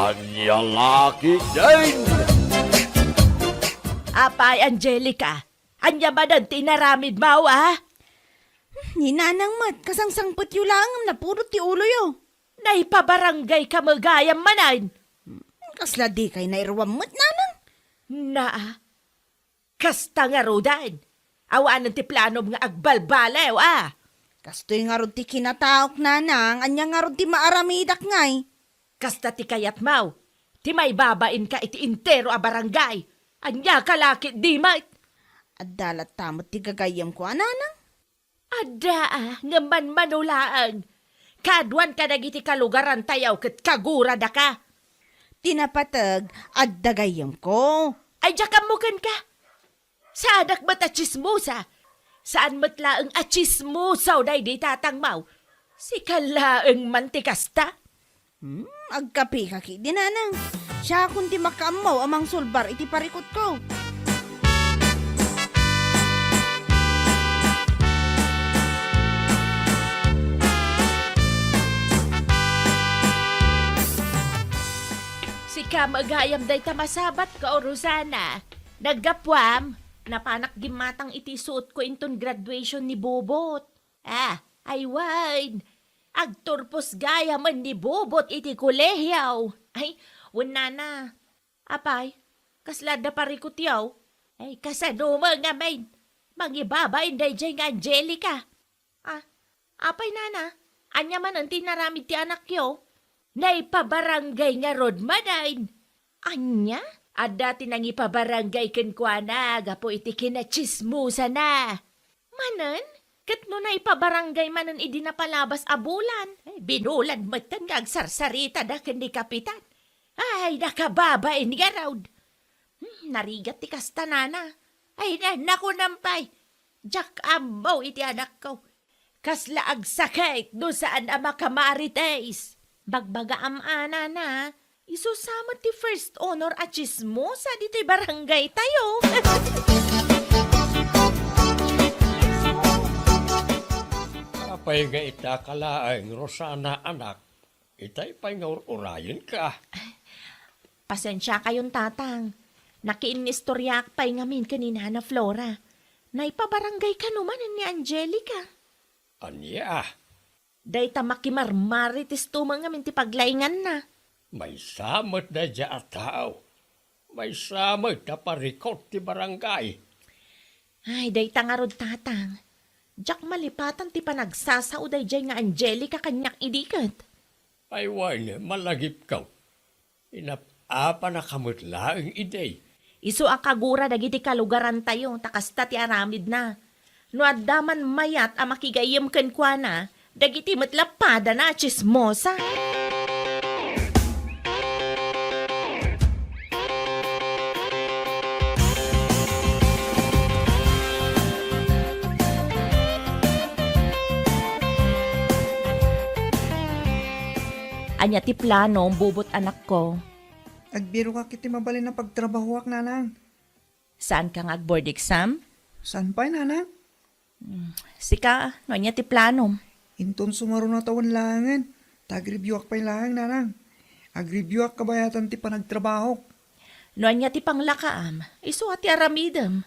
Anya laki din! Apay, Angelica, anya ba ng tinaramid mo, ah? Ni nanang mat, kasangsangpot yu lang, napurot ti ulo yo. Naipabarangay ka magayam manan. Kasla di kay nairwam mat nanang. Na, kasta nga rodan. Awanan ti plano nga agbalbalew, ah. Kastoy nga rod ti kinataok nanang, anya nga rod ti maaramidak ngay. Kasta ti kayat mau. Ti may babain ka iti intero a barangay. Anya kalakit di mait. At dalat tamot ti gagayam ko, nanang. Ada, nga manulaan. Kadwan ka nagiti kalugaran tayaw ket kagura da ka. Tinapatag at dagayam ko. Ay, jakamukan ka. Saanak ba't chismosa? Saan matlaang achismosaw day di tatangmaw? Si kalaang mantikasta? Agkapi kaki di nanang. Siya kundi makamaw amang sulbar iti parikot ko. Si kamagayam day tamasabat ka o Rosana. Naggapwam, napanak gimatang iti suot ko inton graduation ni Bobot. Ay wine. Agturpos gaya man ni Bobot iti kolehyaw. Ay, wala na. Apay, kaslada parikot yaw. Ay, kasanuma nga main. Mangibabain day dyan nga Angelica. Apay nana, anya man ang tinaramid ti anak yo. Naipabarangay nga rod madain. Anya? Ada tinang ipabarangay kenkwana, gapo iti kinachismusa na. Manan? Kat no naipabarangay manan idi na palabas abulan. Ay, binulan matan nga agsarsarita da kendi kapitan. Ay, nakababain nga raud. Narigat ti kasta nana. Ay, naku nampay. Jack ambaw iti anak ko. Kasla agsakay do saan ama kamarites. Bagbaga amana na, isusama ti first honor at chismosa dito'y barangay tayo. Apay nga itakalaang Rosana anak, itay pa'y nga urayin ka. Pasensya kayong tatang. Nakiinistoryak pa'y ngamin kanina na Flora. Naipabarangay ka naman ni Angelica. Anya, Day ta makimarmaritis tumang ngamin ti paglaingan na. may samot na dya tao. May samot na parikot ti barangay. Ay, day ta nga rod tatang. Diyak malipatan ti panagsasao day jay nga Angelica kanyak idikat. Ay wane, malagip ka. Inap-apa na kamutla ang iday. Isu ang kagura dagiti kalugaran tayo, takasta ti aramid na. No addaman mayat a makigayam kenkwana, dagiti matlapada na chismosa. Anya ti plano, bubot anak ko. Agbiro ka kiti mabalin na pagtrabahuak, nanang. Saan ka nga board exam? Saan pa, nanang? Sika, no anya ti plano. Inton sumaro na tawan langan. Tag-reviewak pa lang, nanang. Ag-reviewak kabayatan ti panagtrabaho. No anya ti panglakaam, isu ati aramidam.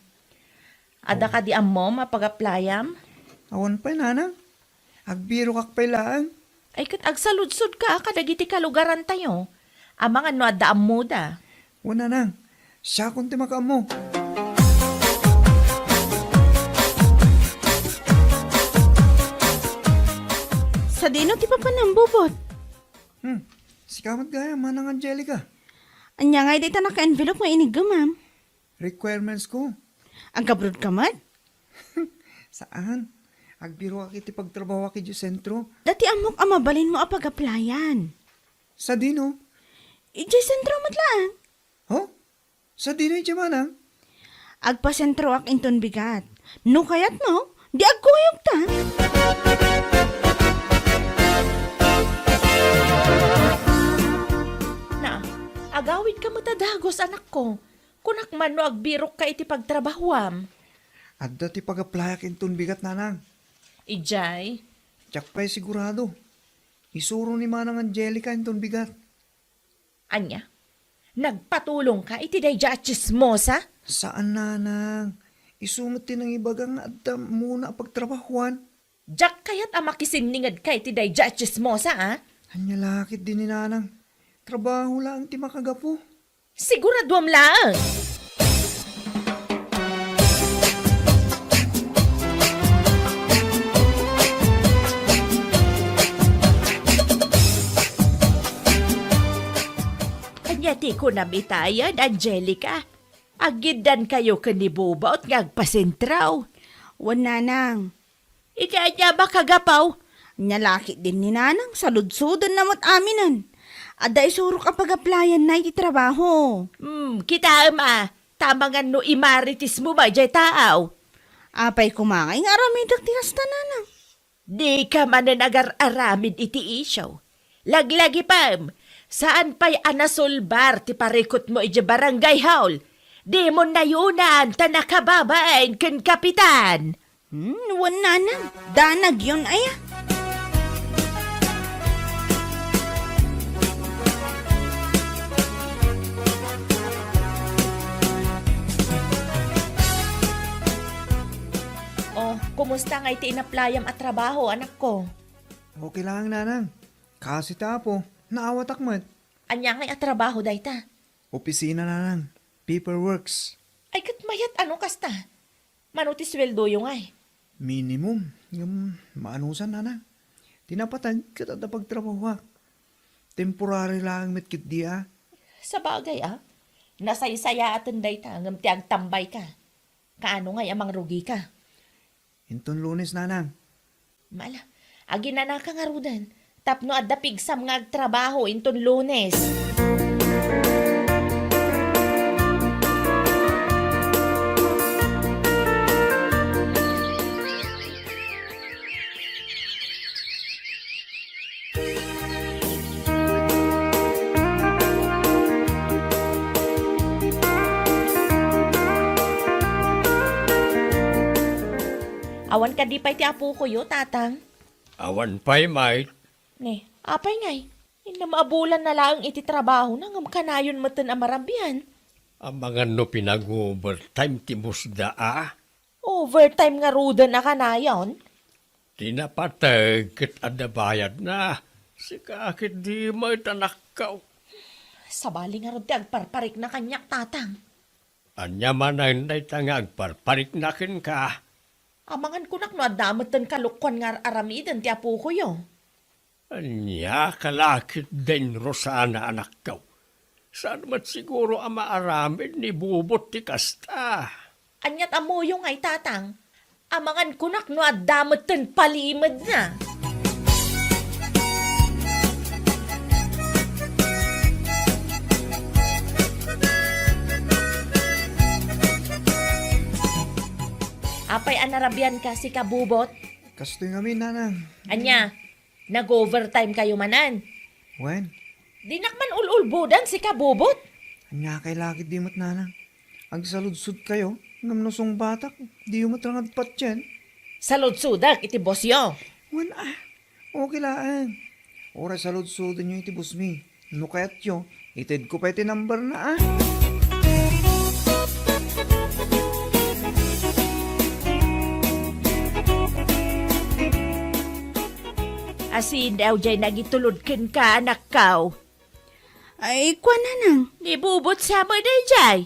Ada ka di ammo mapag-applyam? Awan pa, nanang. Agbiro kak pa lang. Ay kat agsaludsod ka, kadagiti kalugaran tayo. Amang ano adaam mo da. Wana nang. Siya kung ti makamo. Sa dino ti papanambubot. Sikamat gaya, manang Angelica. Anya nga di ta naka-envelope nga iniga, ma'am. Requirements ko. Ang kabrod ka man? Saan? Agbiro ka kiti pagtrabaho ki Diyos sentro. Dati amok amabalin mo apag-applyan. Sa dino? Ije sentro matlaan. Ho? Sa dino iti manang? Agpasentro ak inton bigat. No kayat mo, di agkuyog ta. Na, agawid ka matadagos anak ko. Kunak man no agbirok ka iti pagtrabahuam. Adda ti pag-applyak inton bigat, nanang. Ijay, Tsak pa'y sigurado. Isuro ni manang Angelica inton bigat. Anya, nagpatulong ka iti dayja at chismosa? Saan nanang? Isumot din ang ibagang adda muna pagtrabahuan. Jak kayat amakisinlingad ka iti dayja at chismosa, ah? Hanya lakit din ni nanang. Trabaho lang ti makagapo. Siguraduam lang. Anyati ko na bitayan, Angelica. Agidan kayo kanibubot ngagpasentraw. Wan nanang. Ikanya ba kagapaw? Nyalaki din ni nanang sa ludsudan namot aminan. Ada isurok ang pag-applyan na iti trabaho. Kita ama. Tamangan no imaritis mo ba jay taaw? Apay kumangay nga ramidag ti hasta nanang. Di ka man na nagar-aramid iti isyaw. Laglagi pam, saan pa'y anasulbar ti parikot mo iti barangay hall? Di mo na yunan ta nakababain ken kapitan. Wan nanang. Danag yun aya. Oh, kumusta nga iti inaplayam at trabaho, anak ko? Okay lang nanang. Kasi tapo, naawatak mo. Anya nga'y at trabaho dayta? Opisina nanang. Paperworks. Ay katmayat ano kasta? Manuti sweldo yung ay. Minimum. Yung maanusan nanang. Tinapatan kita na pagtrabaho. Temporary lang mitkit dia. Sa bagay nasaysaya atan dayta ngam ti agtambay ka. Kaano nga'y amang rugi ka? Inton Lunes nanang. Mala, agi na ka nga rudan. Tapno adda pigsam nga agtrabaho inton Lunes. Awan ka di pa'y ti apo ko yo, tatang. Awan pa'y mate. Ne, apay ngay. Inamaabulan na lang iti trabaho na ngam kanayon matan amarambian. Ang mga no pinag-overtime ti musda Overtime nga rudan na kanayon. Tinapatag ket adda bayad na. Sikakit di may tanakaw. Sabali nga rod ti agparparik na kanyak, tatang. Anya man ang naitangag parparik na kin ka. Amangan kunak no adamatan kalukwan nga aramidan ti apo ko yo. Anya kalakit din Rosana anak kaw. Saan mat siguro ang maaramid ni bubot ti kasta. Anyat amoyo ngay, tatang. Amangan kunak no adamatan palimad na. Apay anarabian ka si kabubot. Kastoy ngamin nanang. Anya, nag-overtime kayo manan. Wen, Di nakman ululbodan si kabubot. anya kay lakit di mat nanang. Ang saludsud kayo, ngam nosong batak, di mo trangad patyan. Sa lodsudak iti bosyo. Wen okay lang. Ora saludsudin nyo iti busmi. No kayat yo, ited ko pa iti number na Asin daw jay nagitulod ken ka anak kaw. Ay, kwa nanang. Di bubot sa mo day jay.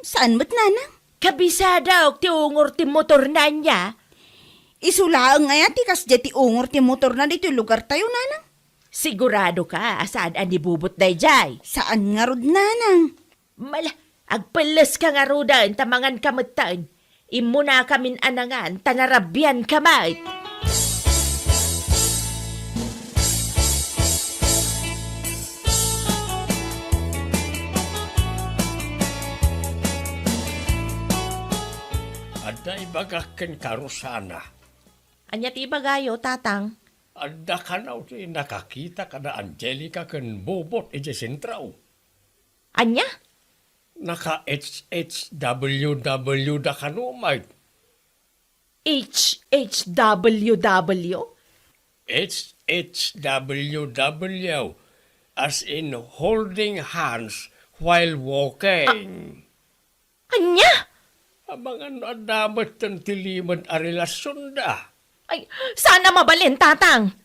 Saan mo't nanang? Kabisada og ti ungor ti motor na niya. Isulaang nga ti kas ti ungor ti motor na dito lugar tayo nanang. Sigurado ka asaan ani bubot day jay. Saan nga rod nanang? Mala, agpalas ka nga rudan tamangan kamutan. Imo na kamin anangan tanarabyan kamay. Adda ibagaken ka Rosana. Anya ti bagayo, tatang. Adda ka na ti nakakita ka na Angelica ken bubot iti sentraw. Anya? Naka HHWW da ka no mate. HHWW? HHWW. As in holding hands while walking. Anya? Amang ano adamat ng tiliman a relasyon da. Ay, sana mabalin, tatang.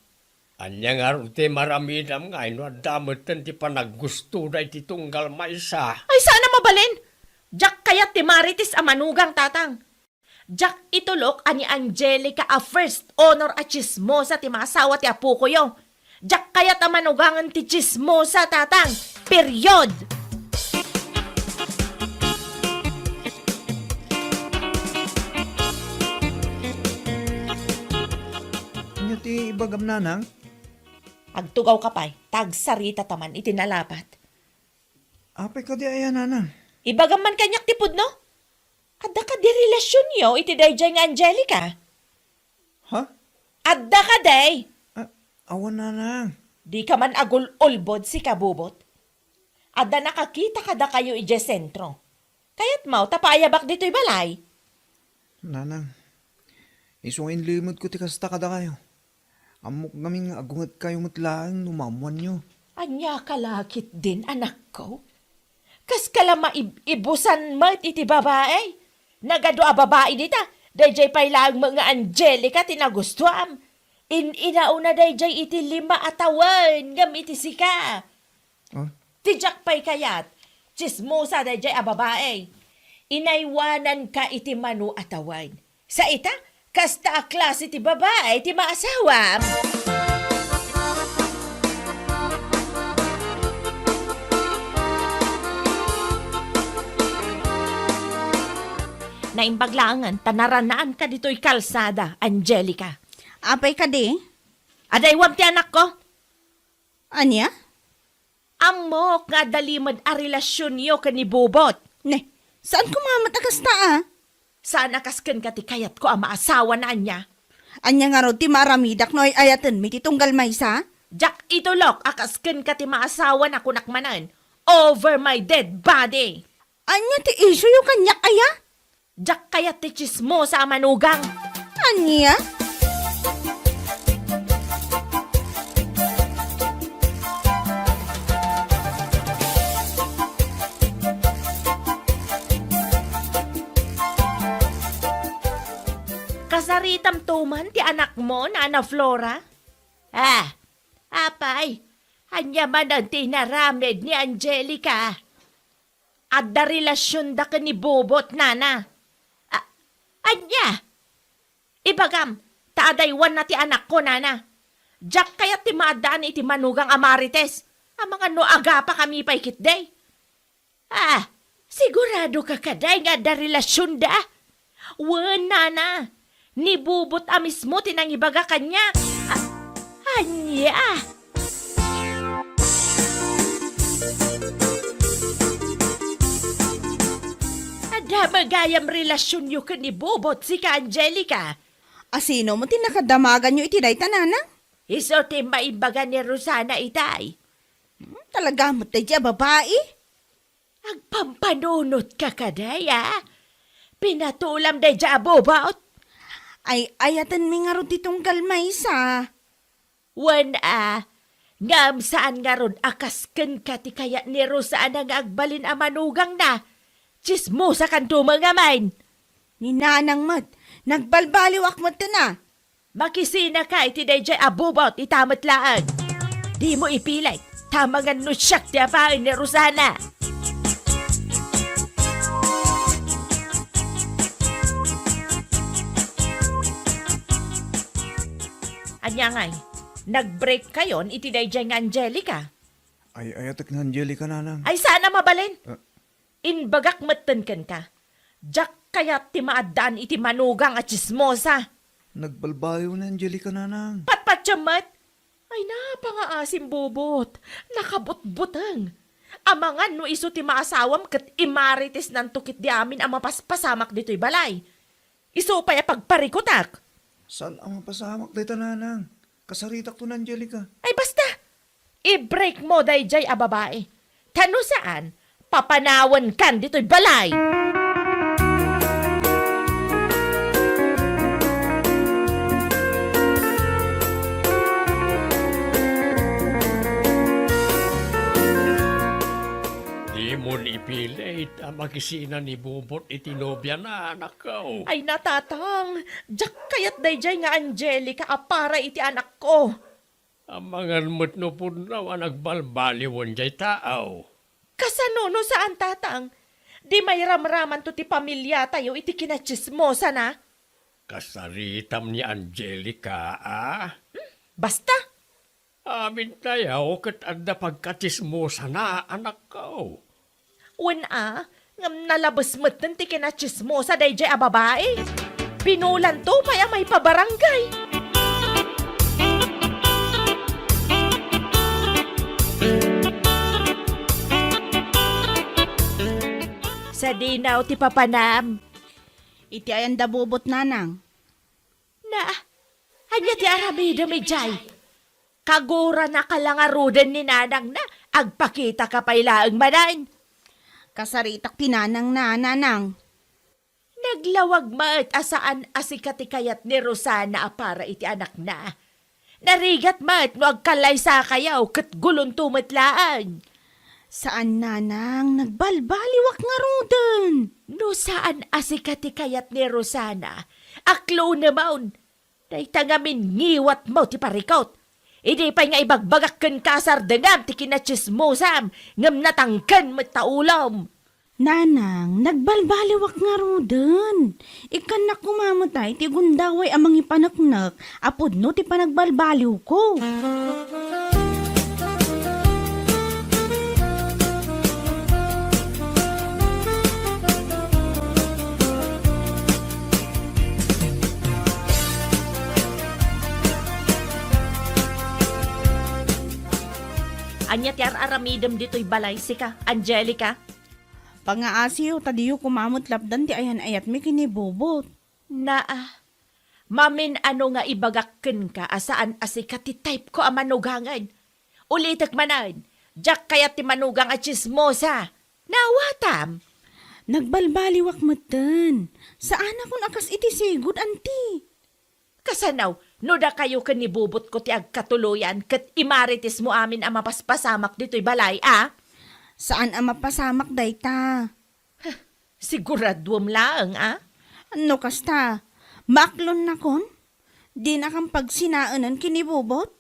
Anya nga rin ti maramidam nga ino adamat ng ti panaggusto da iti tunggal maysa. Ay, sana mabalin. Jack kayat ti Marites a manugang, tatang. Jack itulok ani Angelica a first honor a chismosa ti maasawa ti apo ko yo. Jack kayat a manugangan ti chismosa, tatang. Period. Anya ti ibagam nanang? Agtugaw ka pa'y, tagsarita taman itinalapat. Apay ka di ayan nanang. Ibagam man kanyak tipod, no? Adda ka di relasyon yo, iti dayjay nga Angelica. Ha? Adda ka day. Awan nanang. Di ka man agul-ulbod si kabubot. Adda nakakita kada kayo ije sentro. Kayat mau tapayabak dito'y balay. Nanang, isungin limod ko ti kasta kada kayo. Amok gaming agungat kayo matlaang numamuan nyo. Anya kalakit din, anak ko. Kas kala maibusan mo iti babae. Nagado a babae dita. Dayjay pa'y lang mga Angelica tinagustuam. Inauna dayjay iti 5 atawan ngam iti sika. Oh? Tijak pa'y kayat. Chismosa dayjay a babae. Inaywanan ka iti manu atawan. Sa ita, kasta a klase ti babae ti maasawam. Naimbaglangan, tanaranaan ka dito'y kalsada, Angelica. Apay ka di? Adaywam ti anak ko. Anya? Amok nga dalimad a relasyon yo ka ni Bobot. Ne, saan kumamat akasta Sana kasken ka ti kayat ko ang maasawa na anya. Anya nga raw ti maramidak no ay ayatan mi ti tunggal maysa? Jack itulok akasken ka ti maasawa na kunakmanan. Over my dead body. Anya ti issue yung kanyak aya? Jack kayat ti chismosa ang manugang. Anya? Kasaritam tuman ti anak mo na Ana Flora? Apay, anya man ang tinaramid ni Angelica. Adda relasyon da ka ni Bobot, nana. Anya? Ibagam, taadaywan na ti anak ko, nana. Jack kaya ti maadaan iti manugang Amarites. Ang mga noaga pa kami pa'y kitday. Sigurado ka kaday nga da relasyon da. Wan, nana. Ni Bobot a mismo tinangibaga kanya. Anya? Ada magayam relasyon yu ka ni Bobot si ka Angelica. Asino mo ti nakadamagan nyo iti day tanana? Iso ti maibaga ni Rosana itay. Talaga mo tayo dya babae? Agpampanunot ka kaday, Pinatulam day dya Bobot. Ay ayatan mi nga ro ti tunggal maysa. Wan ngam saan nga ron akasken ka ti kaya ni Rosana nga agbalin a manugang na. Chismosa kan tumangamain. Ni nanang mat, nagbalbaliw akmat na. Makisina ka iti dayjay abubot itamat laan. Di mo ipilay, tamangan no siyak ti apain ni Rosana. Anya ngay, nag-break kayon iti dayjay nga Angelica. Ay ayatak na Angelica nanang. Ay sana mabalin. Inbagak matenken ka. Jack kayat ti maadaan iti manugang at chismosa. Nagbalbayo na Angelica nanang. Patpatyamat. Ay napangaasim Bobot. Nakabutbutang. Amangan no iso ti maasawam kat imarites ng tukit di amin ang mapaspasamak dito'y balay. Iso pa'y pagparikutak. Saan ang mapasamak dito nanang? Kasaritak to na Angelica. Ay basta. I-break mo dayjay a babae. Tano saan? Papanawan kan dito'y balay. mo ipilit, makisina ni Bobot itinobya na, nakaw. Ay natatang, jak kayat dayjay nga Angelica para iti anak ko. Ang mga mutno po na nagbalbaliwon jay tao. Kasano no saan tatang? Di may ramraman to ti pamilya tayo iti kinachismosa na. Kasaritam ni Angelica, ah? Basta, Amin tayo, kat adda pagkatismosa na, anak ko. ngam nalabas mo't ti kinachismosa dayjay a babae. Pinulan to maya may pabarangay. Sa dinaw ti papanam. Iti ayan da bobot nanang. Na, anya ti aramida mi jay. Kagura na kalangarudan ni nanang na, agpakita ka pailaang manan. Kasaritak tinanang na nanang. Naglawag ma't asaan asikati kayat ni Rosana para iti anak na. Narigat ma't no agkalay sa kayaw kat gulon tumatlaan. Saan nanang nagbalbaliwak nga roden? No saan asikati kayat ni Rosana, aklo na maun. Dayta ngamin ngiwat mo ti parikot. Idi pa nga ibagbagak ken kasar dengam ti kinachismosam, ngam natangken met taulam. Nanang, nagbalbaliwak nga roden. Ikan na kumamatay ti gundaway amang ipanaknak, apod no ti panagbalbaliw ko. Anya ti aramidem dito'y balay sika, Angelica. Pangaasiyo, tadiyo kumamot lapdan ti ayan ayat mi kinibobot. Mamin ano nga ibagakken ka asaan asika ti type ko a manugangan. Ulitek manan, jak kaya ti manugang at chismosa. Nawatam. Nagbalbaliwak matan. Saan akong akas iti sigod, anti? Kasanaw, no da kayo kanibubot ko ti agkatuluyan kat imaritis mo amin ang mapaspasamak dito'y balay, ah? Saan ang mapasamak dayta? Siguraduam lang, ah? Ano kasta? Maklon na kon? Di na kang pagsinaanan kinibubot?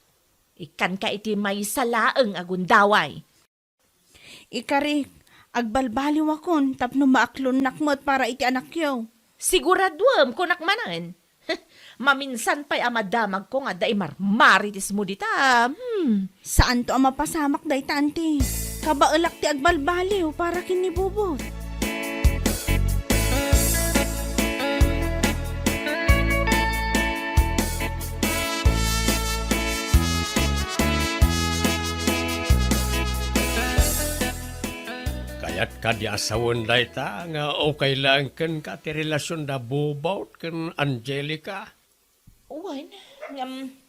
Ikan ka iti may salaang agundaway. Ikarik, agbalbaliw akon tapno maaklon nakmot para iti anak yo. Siguraduam kunak manan. Maminsan pa'y amadamag ko nga da maritis mo dita. Saan to ang mapasamak dayta, anti? Kabaelak ti agbalbaliw para kinibubot. Kaya't ka di asawon dayta, nga okay lang ken ka ti relasyon da Bobot ken Angelica. Uwan,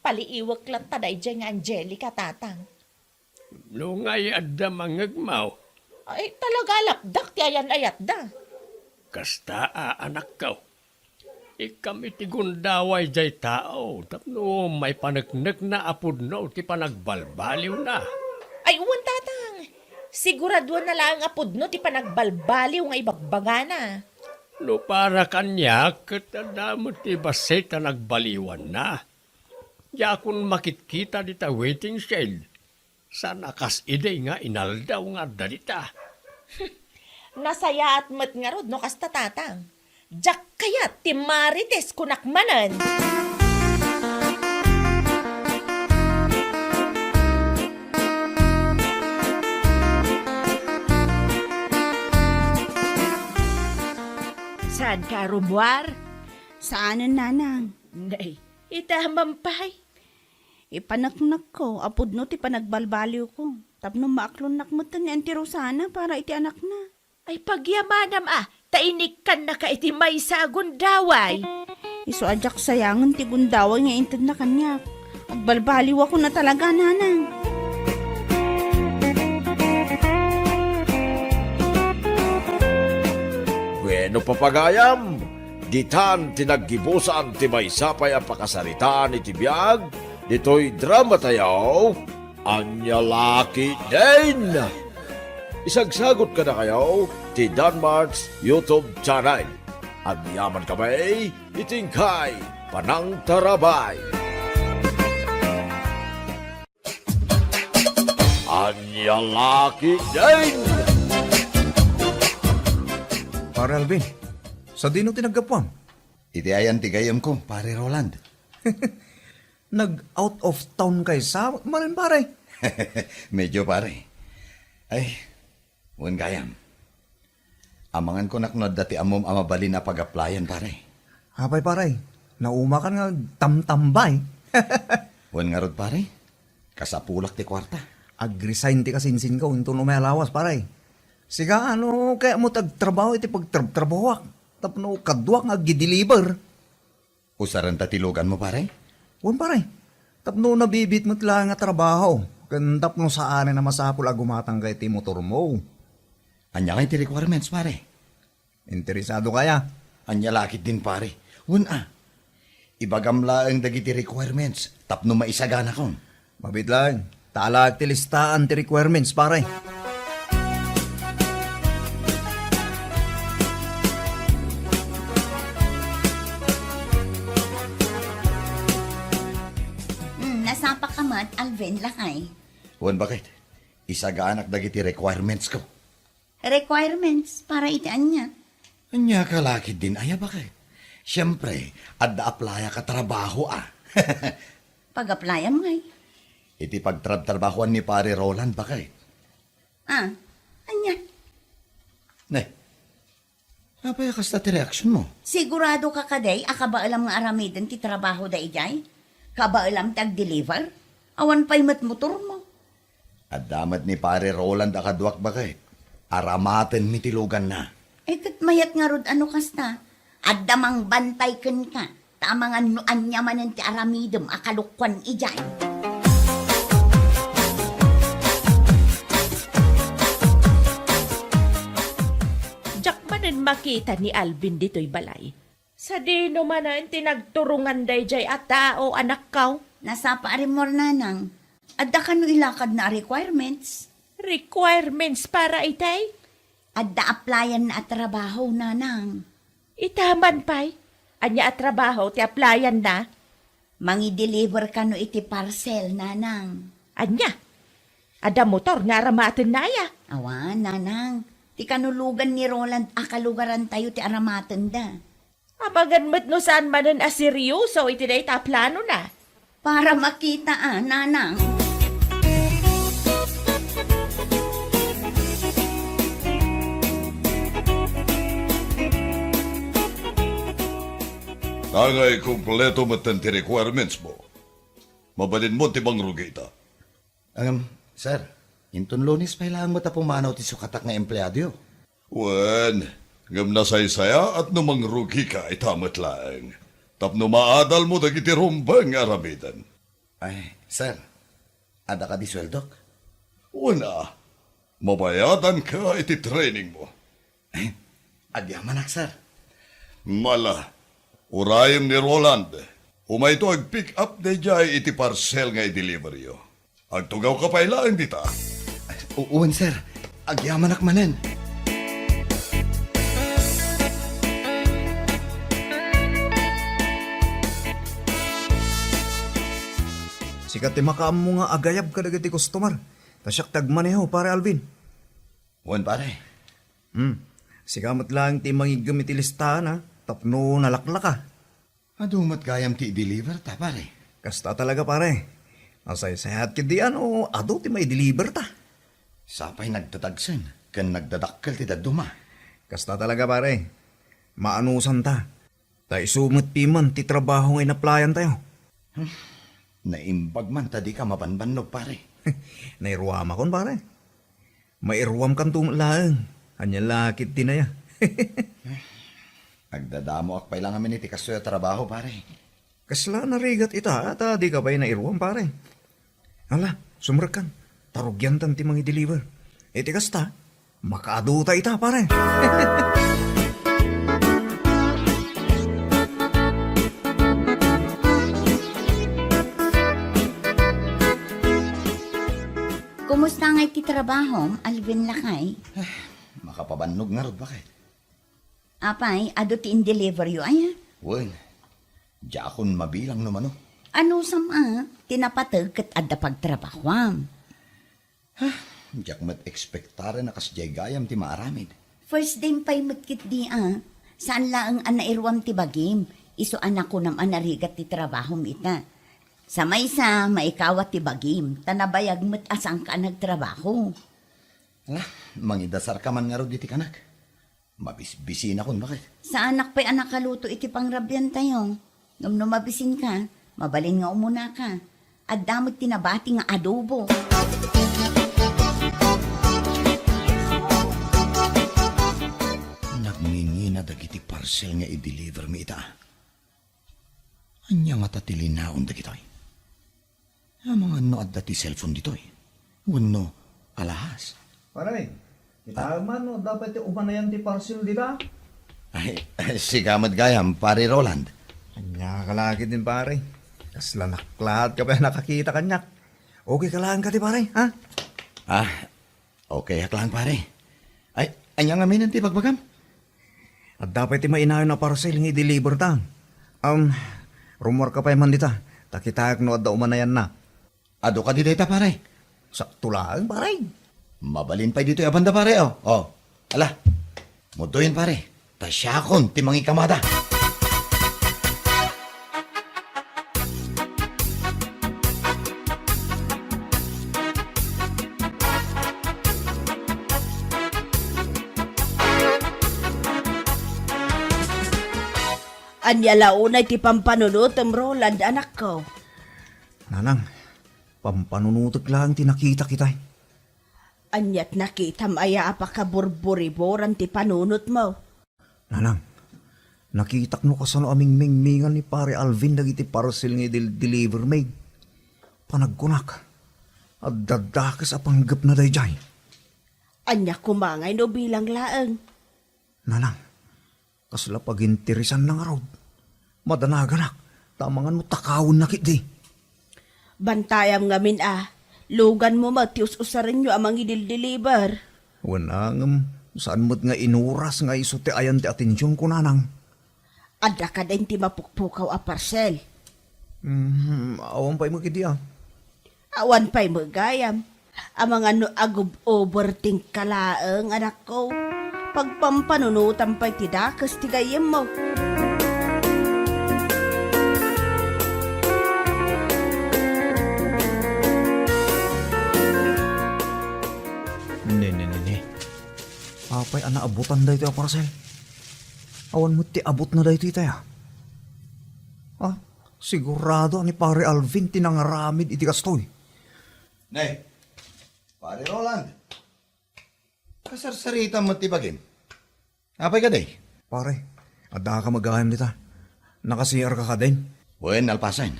paliiwag lang taday dyan nga Angelica, tatang. No ngay adda mangagmaw, Ay, talaga lapdak ti ayan ayat da. kasta anak ko. Ikam iti gundaway jay tao, tapno may panagnek na apod no, ti panagbalbaliw na. Ay, uwan, tatang. Siguraduan na lang apod no, ti panagbalbaliw nga ibagbagana. No para kanya, katadamot ti baseta nagbaliwan na. Ya kung makitkita dita waiting shed, sana kas ide nga inaldaw nga dalita. Nasaya at mat nga rod no kasta tatang. Jak kaya ti marites kunakmanan. Saan ka, Rumwar? Saanan, nanang? Nay, itamampay. Ipanaknak ko, apod no ti panagbalbaliw ko. Tapno maaklon nakmutan ni Auntie Rosana para iti anak na. Ay pagyamanam tainik kan na ka iti may sagundaway. Iso adyak sayangan ti gundaway nga intad na kanya. Agbalbaliw ako na talaga, nanang. Bueno papagayam, ditan tinaggibusan ti may sapay ang pakasaritaan iti biyag, dito'y drama tayo, anya laki din. Isagsagot ka na kayo ti Danmarks YouTube channel. Ang yaman kami, itingkay panang tarabay. Anyalaki din! Pare Alvin, sa dino tinagapwam? Iti ayan tigayam ko, pare Roland. Nag-out of town kay sa marin pare. Medyo pare. Ay, wan gayam. Amangan ko naknod dati amom amabali na pag-applyan pare. Hapay pare, nauma ka nga tamtambay. Wan nga rod pare, kasapulak ti kwarta. Ag-resign ti kasinsin ko, into lumalawas pare. Siga ano, kaya mo tagtrabaho iti pagtrabawak. Tapno kadwak nga gideliver. Usaran tatilugan mo pare? Wan pare, tapno nabibit mo tila nga trabaho. Kandap no saan na masapul agumatang kay ti motor mo. Anya kay ti requirements pare. Interesado kaya? Anya lakit din pare. Wan ibagamla ang dagiti requirements. Tapno maisagana kon. Mabit lang, talag ti listaan ti requirements pare. Nasapak ka mat, Alvin, lakay. Wan bakit? Isagaanak dagiti requirements ko. Requirements para itaan niya. Anya ka lakit din aya bakit? Siyempre, adda aplaya ka trabaho Pag-applyan mo ngay. Iti pagtrabahoan ni pare Roland bakit? Anya. Ne, napaya kas ti reaction mo? Sigurado ka kaday, akaba alam nga aramidan ti trabaho da ijay? Kaba alam tag-deliver? Awan pa'y motor mo. At damat ni pare Roland akadwak bakit? Aramaten mitilugan na. Kat mayat nga rod ano kasta. At damang bantay ken ka. Tamang anuan niya manan ti aramidem akalukwan ijay. Diyak manan makita ni Alvin dito'y balay. Sa dino manan tinagturungan day jay at tao anak kaw. Nasa paarimor nanang. Adda ka no ilakad na requirements. Requirements para itay. Adda applyan na at trabaho nanang. Itaman pa'y. Anya at trabaho ti applyan na. Mangi-deliver ka no iti parcel nanang. Anya. Ada motor nga ramatin na ya. Awan, nanang. Ti kanulugan ni Roland akalugaran tayo ti aramaten da. Abagan mo't no saan manan aseryoso iti day taplano na. Para makita nanang. Tangay kumpleto mo ti requirements mo. Mabalin mo ti bang rugita. Sir, inton lunis pa ilang mo ta pumanaw ti sukatak nga empleyado. Wen, ngam nasaysaya at numang rugi ka itamat lang. Tapno maadal mo dagiti rumbang aramidan. Ay, sir, ada ka di sweldok? Una, mabayadan ka iti training mo. Agyamanak, sir. Mala, urayem ni Roland. Umay ito ag-pick up de jay iti parcel nga i-delivery yo. Agtugaw ka pa ilaan dita. Uwan, sir. Agyamanak manen. Sikat ti makaam mo nga agayab ka dagiti customer. Tasyak tagmaneho pare Alvin. Uwan, pare. Sikamot lang ti mangigam iti listahan ha. Tapno nalaklak ka. Adumat gayam ti i-deliver ta, pare. Kasta talaga pare. Asay sayat kidian o ado ti may deliver ta. Sapay nagtatagsan, kan nagdadakkel ti daduma. Kasta talaga pare. Maanusan ta. Ta isumot piman ti trabaho ngay naplayan tayo. Naimbag man, tadi ka mabanbanog, pare. Nairuama kon pare. Mairuam kan tumulaang. Anya lakit din na ya. Nagdadamo ak pa ilang amin iti kasoy trabaho, pare. Kasla narigat ita at di ka ba'y nairuam pare. Hala, sumrakan. Tarugyan tan ti mga deliver. Iti kasta, makaduta ita pare. Kumusta nga iti trabaho, Alvin Lakay? Makapabannog nga rod, bakit? Apay, ado ti in-deliver yu ay. Wen, di akon mabilang naman, no? Ano sama, tinapatag kat adda pagtrabahwam. Diyak mat ekspektare na kasjay gayam ti maaramid. First day pa'y matkit di Saan laang anairwam ti bagim? Iso anak ko naman narigat ti trabahom ita. Sa maysa, maikawat ti bagim. Tanabayag mat asang ka nagtrabaho. Ala, mangidasar ka man nga rod iti kanak. Mabisbisi na kun, bakit? Sa anak pa'y anak kaluto iti pangrabyan tayo. Nung numabisin ka, mabalin nga umuna ka. At damot tinabati nga adobo. Nagngingina dagiti parcel nga i-deliver mi ita. Anya nga tatilinaon dagitoy. Ang mga noad dati cellphone ditoy. Wano, alahas. Pare, kita man no, dapat yung umanayan ti parcel di ba? Ay, sigamad gayam, pare Roland. Kanya ka lagi din pare. Kasla naklat ka pa nakakita kanyak. Okay ka lang ka ti pare, ha? Okay lang pare. Ay, anya nga minan ti pagbagam? At dapat ti mainayon na parcel nga i-deliver tang. Rumor ka pa man dita. Takitayak no adda umanayan na. Ado ka di data pare. Sakto lang pare. Mabalin pa dito abanda pare, oh. Oh, ala, mudoyin pare. Tasyakon, ti mangi kamada. Anya launay ti pampanunutom, Roland, anak ko. Nanang, pampanunutok lang tinakita kita. Anyat nakita maya pa ka burburiboran ti panunot mo. Nanang, nakitak no kasano aming mingmingan ni pare Alvin dagiti parcel nga deliver maid. Panagkunak. At dadakis a panggap na dayjay. Anya kumangay no bilang laeng. Nanang, kasla pagintirisan ng araw. Madanaganak, tamangan mo takawon na kit di. Bantayam ngamin lugan mo matius-usarin nyo amang idil-deliver. Wanang, saan mo't nga inuras nga iso ti ayan ti atensyon ko nanang. Adda ka din ti mapukpukaw a parcel. Awan pa'y mo kiti Awan pa'y magayam. Amang agub-overting kalaeng anak ko. Pagpampanunutan pa'y tidakas ti gayem mo. Ne. Apay ana abutan da ito a parcel. Awan mo ti abot na da ito itaya. Sigurado ni pare Alvin tinangaramid iti kastoy. Nay, pare Roland. Kasarsarita mo ti bagim. Apay ka day? Pare, adda ka magayam dita. Nakasiyar ka din. Buen, alpasan.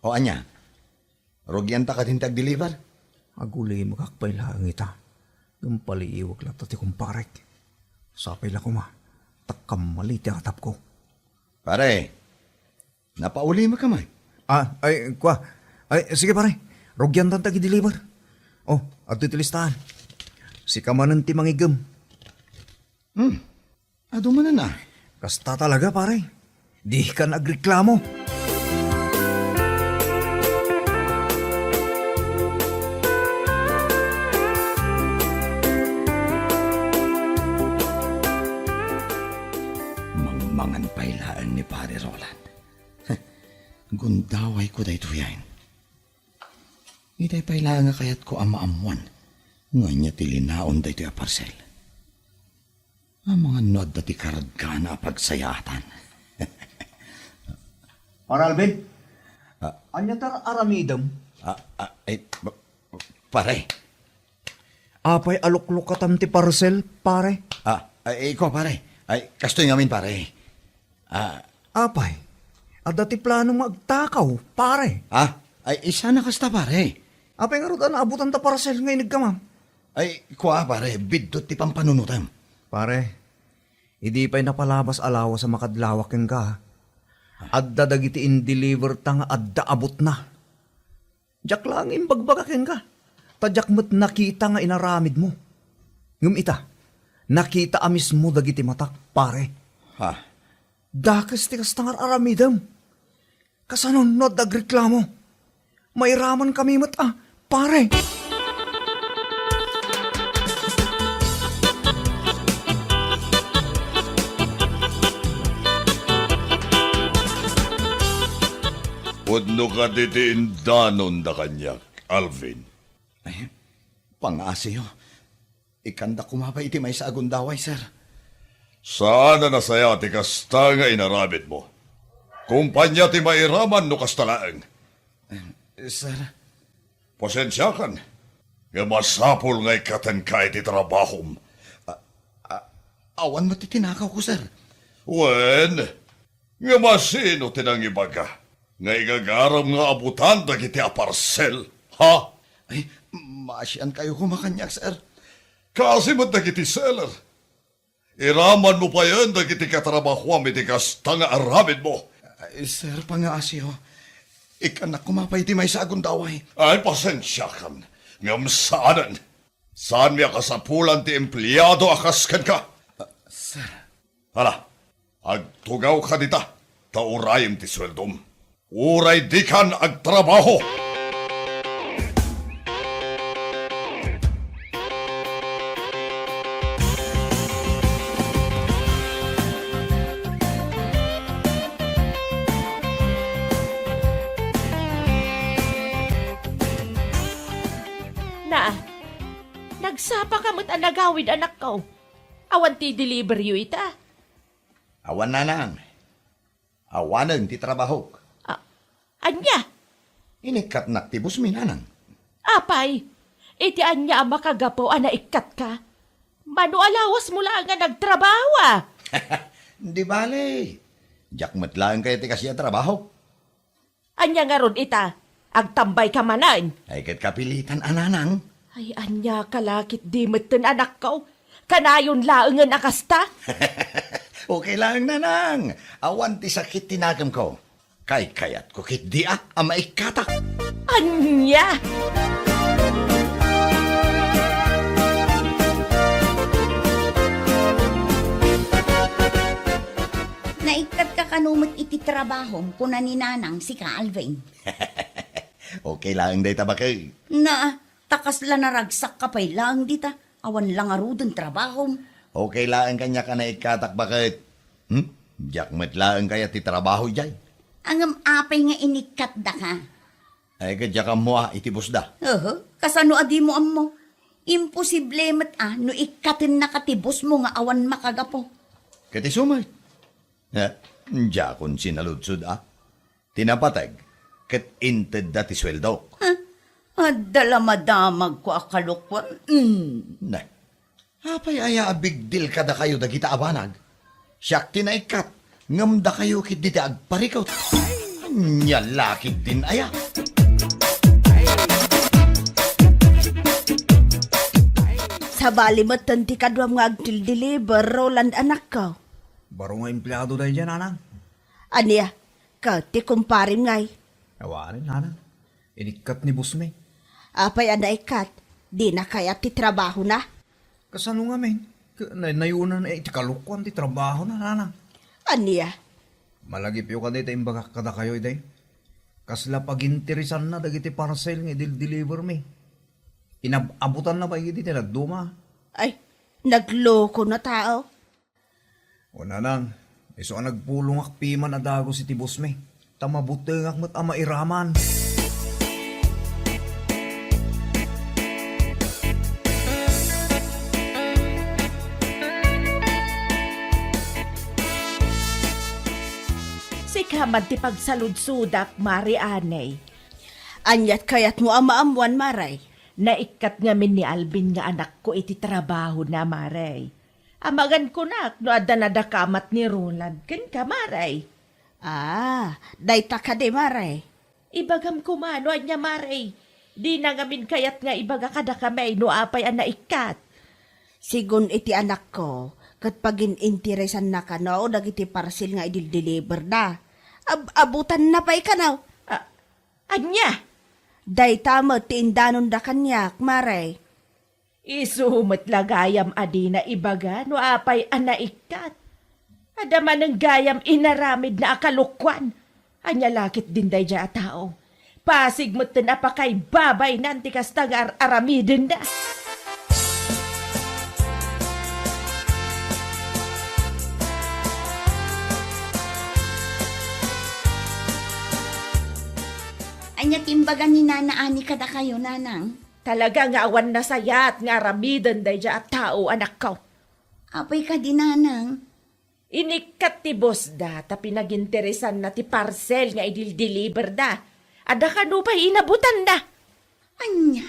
O anya, rogyan ta ka din tag-deliver? Aguli mo kakpay lang ita. Yung paliiwag lang ti kumparek. Sapay lang ko takam mali ti atap ko. Pare, napauli mo kamay. Sige pare. Rogyan tan tagi-deliver. At itilistahan. Si kamanan ti mangigam. Ado man na. Kasta talaga pare. Di ka nagreklamo. Mangmangan pailaan ni pare Roland. Gundaway ko da ito yan. Itay pailaan nga kayat ko ama-amuan. Nganya tilinaon da ito yung parcel. Ang mga nod na ti karagana pagsayatan. Para Alvin. Anya tar aramidam. Pare. Apay aluklok katam ti parcel, pare. Ikaw pare. Kastoy ngamin pare. Apay. Adda ti planong magtakaw, pare. Isa na kasta pare. Apay nga ron abutan ta parcel ngayon nagkamam. Kuha pare, bidot ti pampanunutam. Pare, hindi pa'y napalabas alawa sa makadlawak yung ka. Adda dagiti in-deliver ta nga adda abot na. Diyak lang imbagbagakin ka. Tadyak mo't nakita nga inaramid mo. Ngum ita, nakita amis mo dagiti matak, pare. Ha? Dakas ti kastangar aramidam. Kasanon no dagreklamo. Mairaman kami pare. Udno ka ditiin danon da kanyak, Alvin. Ay, pangasiyo. Ikanda kumapay iti may sa agundaway, sir. Saan na nasaya ti kasta nga inaramid mo? Kumpanya ti mairaman no kastalaang. Sir, Pasensya kan. Nga masapol nga ikatan ka iti trabahom. awan mo titinakaw ko, sir. Wen, nga masino tinang ibaga. Nga igagaram nga abutan dagiti aparsel, ha? Ay, maasyan kayo kumakanyak, sir. Kasi mo dagiti seller. Iraman mo pa yan dagiti katrabahuam iti kasta nga aramid mo. Ay, sir, pangasiyo. Ikanak kumapay iti may sa agundaway. Ay, pasensya kan. Ngam saanan. Saan mi akasapulan ti empleyado akaskan ka? Sir, Hala, agtugaw ka dita. Taurayim ti sweldom. Uray di kan agtrabaho. Na, nagsapa ka mo't anagawid anak ko. Awan ti deliver yu ita. awan na nang. Awanan ti trabaho. Anya, Inikat nak ti busmi nanang. apay, iti anya makagapo anaikat ka. Mano alawas mo lang nga nagtrabaho ah. Di bale. Diyak matlaan kayo ti kasya trabaho. Anya nga ron ita, agtambay ka manan. Ay kat kapilitan ananang. Ay anya kalakit di meten anak ko. Kanayon laengan akasta. Okay lang nanang. Awan ti sakit tinagam ko. Kay kayat ko kit di ama ikatak. Anya! Naikat ka kanumot iti trabahom kuna ni nanang si ka Alvin. Okay lang day tabakay. Na, takas la naragsak ka pa'y lang dita. Awan lang arudon trabahom. Okay lang kanya ka na ikatak bakit? Diyak matlaan kaya ti trabaho jay. Angam apay nga inikat da ka. Ay kadya ka mo itibos da. Kasano adi mo ammo? Imposible mat no ikatin na katibos mo nga awan makagapo. Kati sumay. Diya kun sinaludsud Tinapatag. Kat inted dati sweldo. Adala madamag ko akalukwan. Na. Apay aya a big deal kada kayo dagita abanag. Siyak tinaikat. Ngamda kayo kit diti agparikaw. Nyalakit din aya. Sa bali mo tanti kadwam nga agtil-deliver, Roland anak ko. Baro nga empleyado dahil dyan, nanang. Aniya, ka ti kumparin ngay. Awanin, nanang. Inikat ni Busme. Apay anaikat, di na kaya ti trabaho na. Kasano nga, men? Nayunan iti kalukwan ti trabaho na, nanang. Aniya, Malagip yung kadita imbagak kada kayo, day. Kasla pag-intirisan na dagiti parcel nga deliver me. Inabutan na ba iti nagduma? ay, nagloko na tao. O nanang, iso ang nagpulong akpiman na dago si tibos me. Tamabuteng akmat ama iraman. Sikaman ti pagsaludsudak, Mari Anay. Anyat kayat mo amaamuan, Maray. Naikat nga min ni Alvin nga anak ko iti trabaho na, Maray. Amagan ko na, no adda nadakamat ni Roland. Ken ka, Maray. Dayta ka di, Maray. Ibagam ko mano anya, Maray. Di na ngamin kayat nga ibaga kada kamay no apay ang naikat. Sigun iti anak ko, kat pagin interesan na ka no, dagiti parcel nga idil-deliver na. Abutan na pa ikanaw. Anya, Day tamo ti indanon da kanyak, Maray. Isumot lagayam adina ibaga no apay anaikat. Adaman ng gayam inaramid na akalukwan. Anya lakit din day dya tao. Pasig mo tinapakay babay nanti kastang aramidin na. Anya timbaga ni nanaani kada kayo, nanang. Talaga nga awan na sayat nga aramidin day dya tao anak ko. Apay ka di, nanang. Inikat ti boss da, ta pinaginteresan na ti parcel nga idil-deliver da. Ada ka no pa inabutan da. Anya.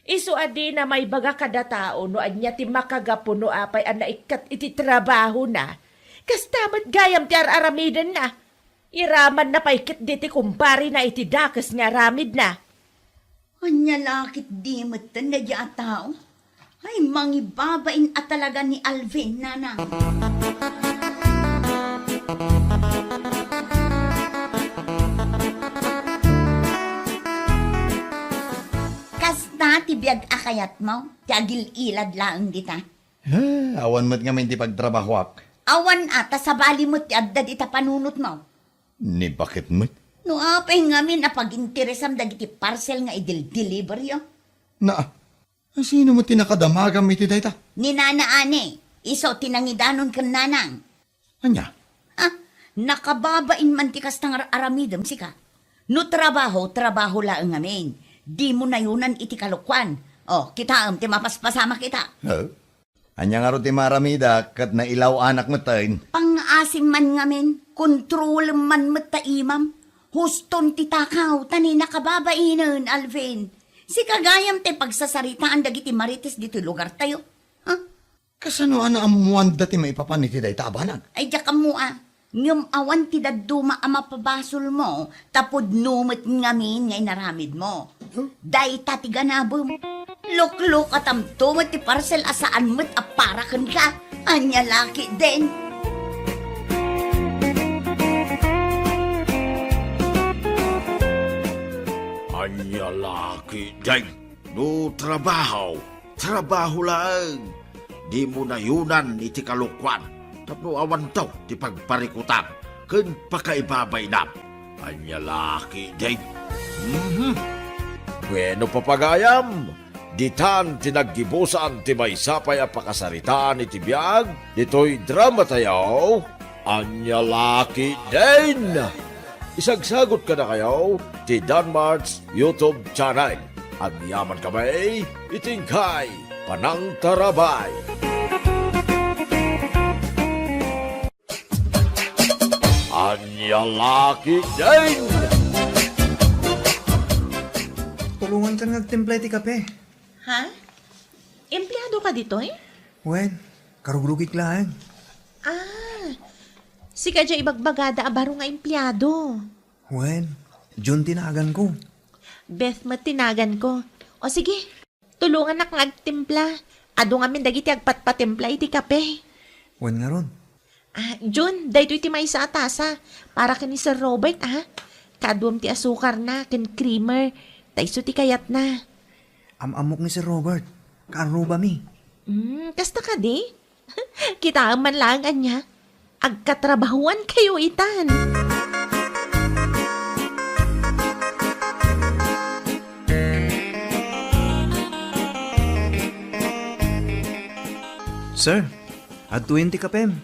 Isu adi na may baga kada tao no anya ti makagapo no apay an naikat iti trabaho na. Kastamat gayam ti aramidan na. Iraman na paikit di ti kumpari na iti dakas nga aramid na. Anya lakit di matan na di tao. Ay, mangibabain at talaga ni Alvin, nanang. Kasta tibiyag akayat mo, tiagil ilad laang dita. Awan mo't nga may di pagtrabahoak. Awan ata sa bali mo ti adda dita panunot mo. Ni bakit mo't? No apay ngamin na pag-interesam dagiti parcel nga idil-deliver yo. Sino mo tinakadamagam iti dayta? Ni nanaane, iso tinangidanon kan nanang. Anya? Ah, nakababain man ti kastang aramidem sika. No trabaho laang ngamin. Di mo na yunan iti kalukwan. O, kita ti mapaspasama kita. Anya nga ro ti maramida kat na ilaw anak mo tayo. Pang-asim man ngamin, kontrol man mataimam. Huston ti takaw, tani nakababainan, Alvin. Si kagayam te pagsasaritaan dagiti marites dito lugar tayo. Ha? Kasano ana amuan dati maipapan iti dayta abanag? Ay diya mo ngam awan ti daduma ang mapabasol mo, tapod numit ngamin ngay naramid mo. Day tatiga na bum. Luk-luk at amtumot ti parcel asaan mo't aparakan ka. Anya laki din. Anya laki, day. No trabaho lang. Di mo na yunan iti kalukwan. Tapno awan taw ti pagparikutan. Kun pakaibabay na. Anya laki, day. Bueno papagayam. Ditan tinaggibusan ti may sapay a pakasaritaan iti biyag. Dito'y drama tayo. Anya laki din. Isagsagot ka na kayo ti Danmarts YouTube channel. At yaman kami, itingkay, panang tarabay. Anya laki din! Tulungan ka nagtimpla iti kape. Ha? Empleyado ka dito eh? Wen, karugrugik lang. Si kadya ibagbagada abaro nga empleyado. Wen, Jun tinagan ko. Beth matinagan ko. O sige, tulungan na kang agtimpla. Ado nga min dagiti agpatpatimpla iti kape. Wen nga ron. Jun, dahito iti may sa atasa. Para ka ni Sir Robert, Kaduam ti asukar na, ken creamer. Taiso ti kayat na. Amok ni si Robert. Karuba mi. Kasta ka di? Kita man lang anya. Agkatrabahuan kayo itan. Sir, at 20 kapem.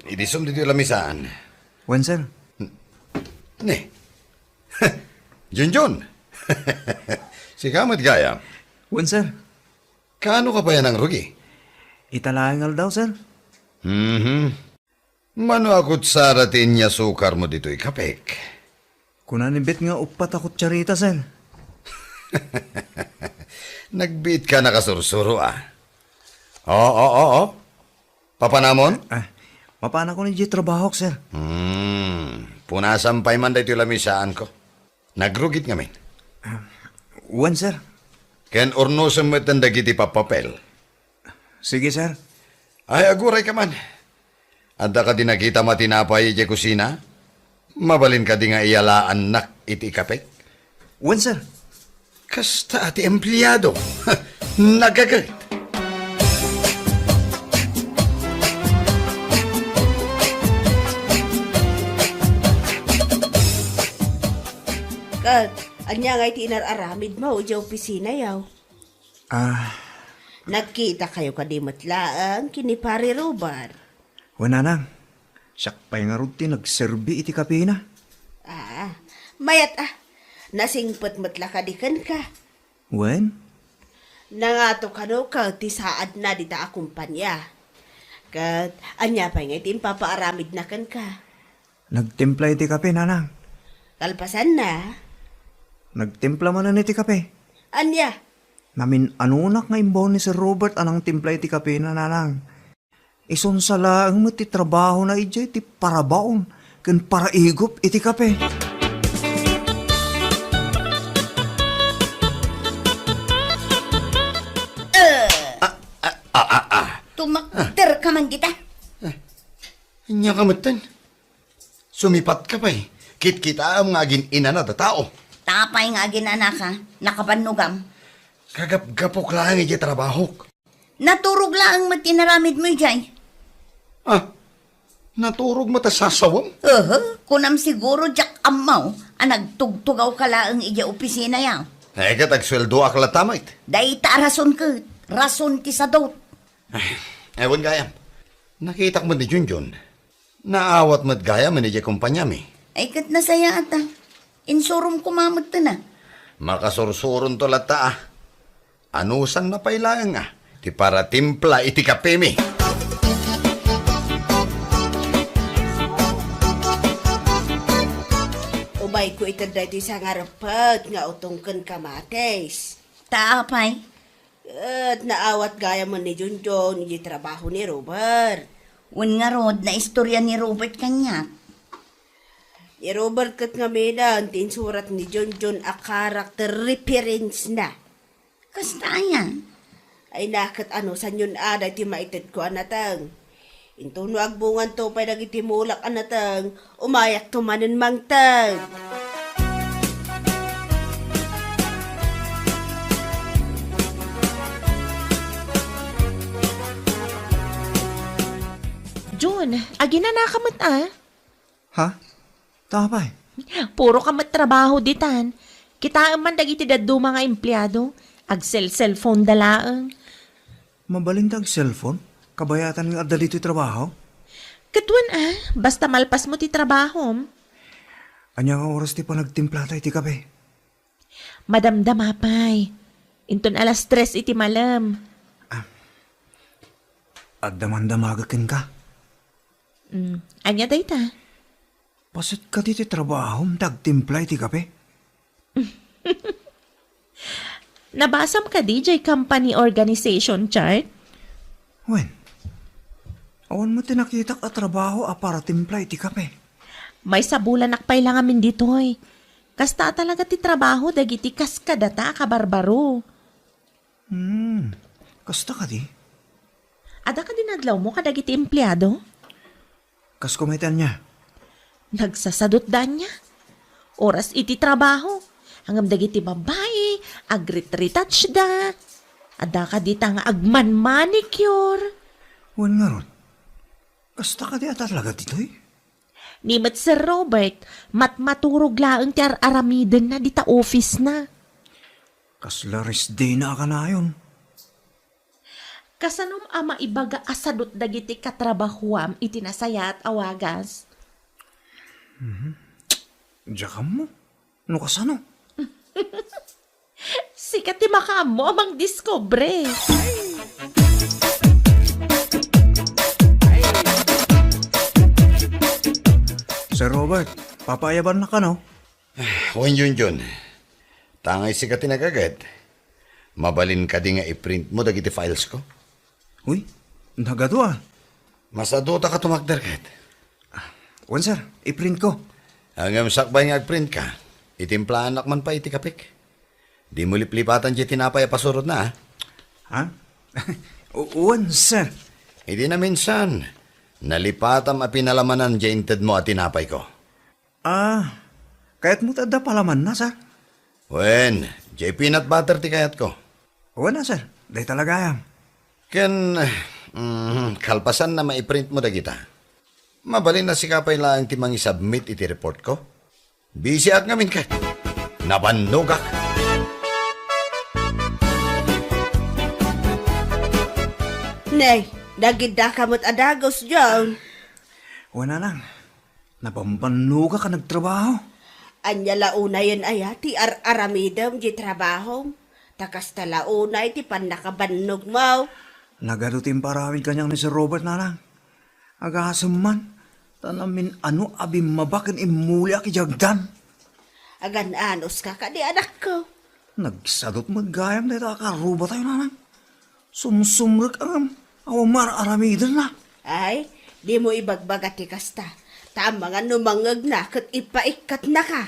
Idisum dito lamisaan. Wen, sir. Ne. Junjun. Si Kamat Gaya. Wen, sir. Kano ka pa yan ang rugi? Italangal daw, sir. Mano akot saratin niya sukar mo dito'y kapek. Kunanibit nga upat ako tsarita, sir. Nagbeat ka nakasursuro Oo. Papanamon? Mapana ko ni J trabaho, sir. Punasampay man dito lamisaan ko. Nagrugit ngamin. Wen, sir. Ken ornosam mo dagiti papapel. Sige, sir. Ay, aguray ka man. Adda ka din nakita matinapay iti kusina? Mabalin ka di nga iyalaan nak iti kapek? Wen, sir. Kasta ati empleyado. Nagagalit. Kat, anya nga iti inararamid mo, di opisina yaw. Nagkita kayo kadimot laang kini pare Robert. Wen, anang. Siyak pa'y nga rin nagserbi iti kape na. Mayat nasingpot matlakadikan ka. Wen? Nangato ka no ka ti saad na di ta akumpanya. Kat, anya pa nga iti papaaramid na kan ka. Nagtimpla iti kape, nanang. Kalpasan na. Nagtimpla man na iti kape. Anya? Namin anunak nga imbon ni Sir Robert anang timpla iti kape na, nanang. Ison sa laang mo ti trabaho na iti ti parabaon ken para igop iti kape. Tumakter ka man kita. Nya kamutan. Sumipat ka pa eh. Kit-kita ang ngagin ina na tao. Tapay nga ginana ka, nakapanugam. Kagap-gapok lang iti trabaho. Naturog lang matinaramid mo jay. Naturog mo ta sasawam? Kunam siguro jak amaw, nagtugtugaw ka lang ija opisina yaw. Tagsweldo akla tamait. Day ta rason ka, rason ti sadot. Ewan gayam. Nakita ko mo ni Junjun. Naawat mo't gaya mo ni Jay kumpanya mi. Ay kat nasaya ata. Insurum kumamot ta na. Makasursurun to lata Anusan na pailangan nga. Ti para timpla iti kape mi. Ubay ko itanda iti sa ngarapat nga utungkan kamates. Tapay. At naawat gaya mo ni Junjun, iti trabaho ni Robert. Un nga rod na istorya ni Robert kanya. Ni Robert kat nga medan, tinsurat ni Junjun a character reference na. Kasta yan. Ay nakat ano san yun ada ti maited ko anatang. Into no agbungan to pay dagiti mulak anatang, umayak tumanen mangtag. Jun, agina na kamot Ha? Tapay. Puro kamot trabaho ditan. Kita man dagiti daddo mga empleyado. Ag cellphone dalaang. Mabalintag cellphone? Kabayatan nga adda dito trabaho? Katuan basta malpas mo ti trabaho. Anya nga oras ti pa nagtimplata iti kape? Madamdamapay. Inton alas 3 iti malam. At damandamagakin ka? Anya dayta? Pasit ka diti trabaho, nagtimpla iti kape? Nabasam ka DJ Company Organization chart? Wen? Awan mo tinakitak at trabaho para timpla iti kape? May sabulan akpay lang amin ditoy. Kasta talaga ti trabaho dagiti kaskadata kabarbaro. Kasta ka di? Ada ka dinadlaw mo kadagiti empleyado? Kas kumitan niya? Nagsasadot dan niya. Oras iti trabaho. Hangam dagiti babae, agrit-retouch da. Ada ka dita nga agman manicure. Wen nga ron. Kasta ka di ata talaga ditoy? Nimat Sir Robert, matmaturog laang ti aramiden na dita office na. Kasla rest day na ka na yun. Kasanom ama ibaga asadot dagiti katrabahuam iti nasaya at awagas. Diyan mo? Ano kasano? Sikat ti makaamo amang diskobre. Sir Robert, papayaban na ka no? Wen Junjun. Tangay sikat tinagagad. Mabalin ka di nga i-print mo dagiti files ko. Uy, nagadwa. Masadota ka tumagdarkat. Wen sir, i-print ko. Hanggang sakbay nga ag-print ka. Itimplahan man pa iti kapik. Di mo liplipatan di tinapay pasurot na Ha? Wen sir. Hindi na minsan. Nalipatam a pinalamanan di inted mo at tinapay ko. Kaya't mo tada palaman na sir. Wen, jay peanut butter ti kayat ko. Wala, sir. Day talaga yan. Ken, kalpasan na maiprint mo da kita. Mabalin na si kapay lang ti mangi submit iti report ko. Busy ak ngamin ka. Nabandog ak. Nay, dagida kamot adagos dyan. Wala lang. Napambano ka nagtrabaho. Anya launa yan aya, ti aramidam di trabaho. Takas talauna ti pan nakabannog mo. Nagadutin parawid kanyang ni Sir Robert na lang. Agasam man. Tanamin ano abim mabakin imuli aki jagdan. Agan anos ka di anak ko. Nagsadot magayam na ito akaruba tayo na lang. Sumsumrek ang awamar aramidan na. Ay, di mo ibagbaga ti kasta. Tama nga numangag na kat ipaikat na ka.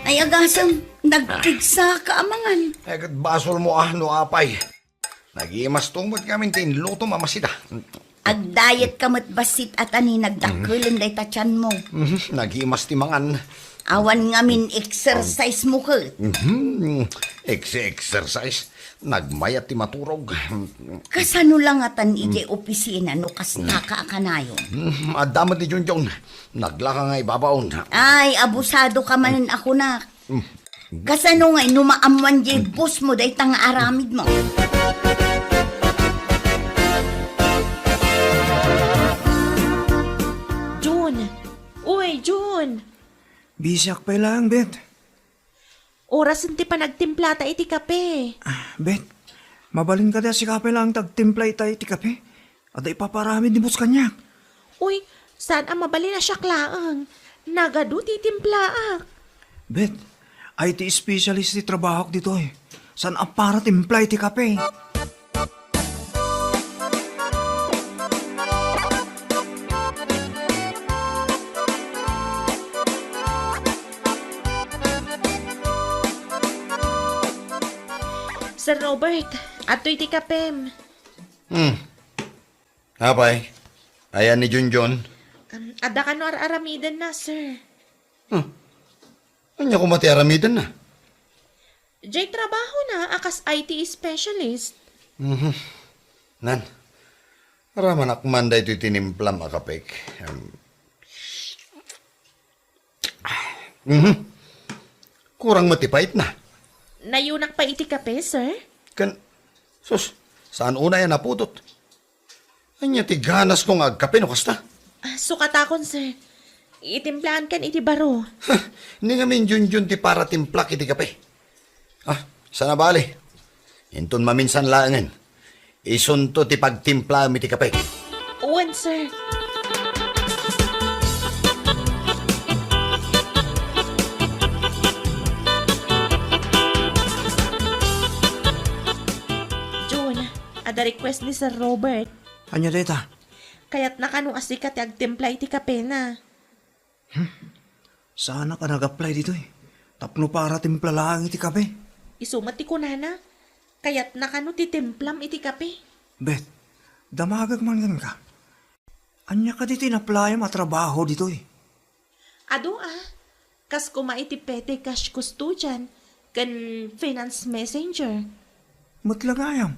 Ay agasam, nagtigsa ka amangan. Agad basol mo no apay. Nagimas tungod kami tinluto mamasida. Agdayet ka matbasit at ani nagdakulan day tachan mo. Nagimas ti mangan. Awan ngamin exercise mo ka. Exercise. Nagmayat ti maturog. Kasano lang atan iti opisina no kas nakakanayon. Adamat ni Junjong. Naglaka nga ibabaon. Ay, abusado ka man ako na. Kasano nga numaamuan di boss mo day tanga aramid mo. June! Uy, June! Bisyak pa lang, Bet. Oras hindi pa nagtimplata iti kape. Bet, mabalin ka da si kape lang tagtimpla itay iti kape. At ipaparami di bus kanya. Uy, saan ang mabali na siya klaang? Nagadu ti timplaak. Bet, IT specialist ti trabaho ko dito eh. San ang para timpla iti kape? Sir Robert, ato'y ti kapem. Apay. Ayan ni Junjon. Ada ka no aramidan na, sir. Anya ko mati aramidan na. Jay trabaho na akas IT specialist. Nan. Raman akman da ito tinimplam akapek. Kurang matipait na. Nayunak pa iti kape, sir? Kan, sus, saan una yan naputot? Anya ti ganas kong agkape no kasta? Sukatakon, sir. Itimplahan kan iti baro. Hindi nga min Junjun ti para timplak iti kape. Sana bali. Intun maminsan langan. Isunto ti pagtimpla mi ti kape. Uwan, sir. June, ada request ni Sir Robert. Anya data? Kaya't nakano asikat agtimpla iti kape na. Sana ka nag-apply dito eh. Tapno para timpla lang iti kape. Isumat ti kunana. Kaya't nakano ti timplam iti kape. Bet, damagag man gan ka. Anya ka dito inaplayam at trabaho dito eh. Ado kas kuma iti pete cash custodian kan finance messenger. Matlagayam.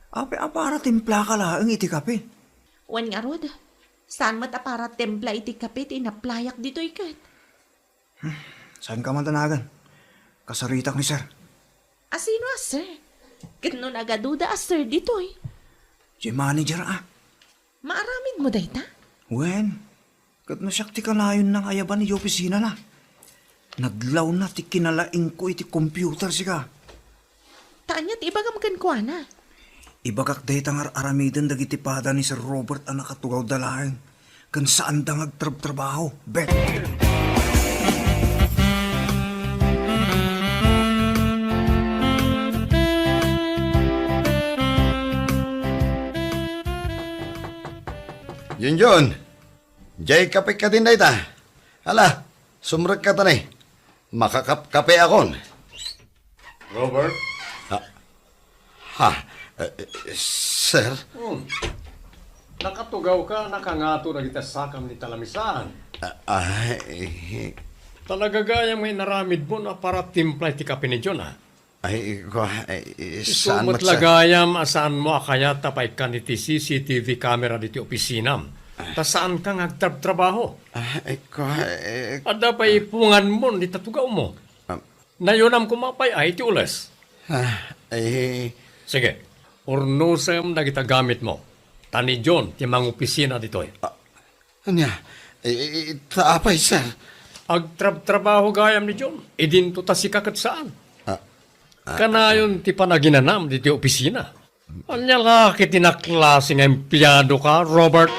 Ape para timpla ka lang iti kape. Wan nga rod, saan mat para templa iti kape ti inaplayak dito ikat. Saan ka man tanagan? Kasaritak ni sir. Asino sir? Gano nagaduda sir dito eh. Si manager Maaramid mo dayta? Wen, kat na siyak ti kalayon ng ayaban ni opisina na. Naglaw na ti kinalaing ko iti computer sika. Taanyat ibagam kan ko na. Ibagak day tangar aramidan dagiti pada ni Sir Robert ang nakatugaw dalahan. Kan saan dang agtrab-trabaho, bet. Junjun, jay kape ka din dayta. Hala, sumrag ka tanay. Makakap-kape akon. Robert? Ha? Sir? Nakatugaw ka, nakangato na kita sakam ni talamisan. Ay, Talaga gaya may naramid mo na para timplay ti kape ni John, ha? saan Sumot lagayam asaan mo kaya tapay ka ni ti CCTV camera di ti opisinam. Ta saan ka ngagtrabaho? Ada pa ipungan mo ni tatugaw mo. Nayonam kumapay ay ti ules. Sige, urnusem na kita gamit mo. Tani John, ti mga opisina ditoy. Anya, taapay, sir. Agtrabaho gayam ni John. Idin to ta si kakat saan. Kanayon ti panaginanam di ti opisina. Anya laki tinaklase nga empleyado ka, Robert?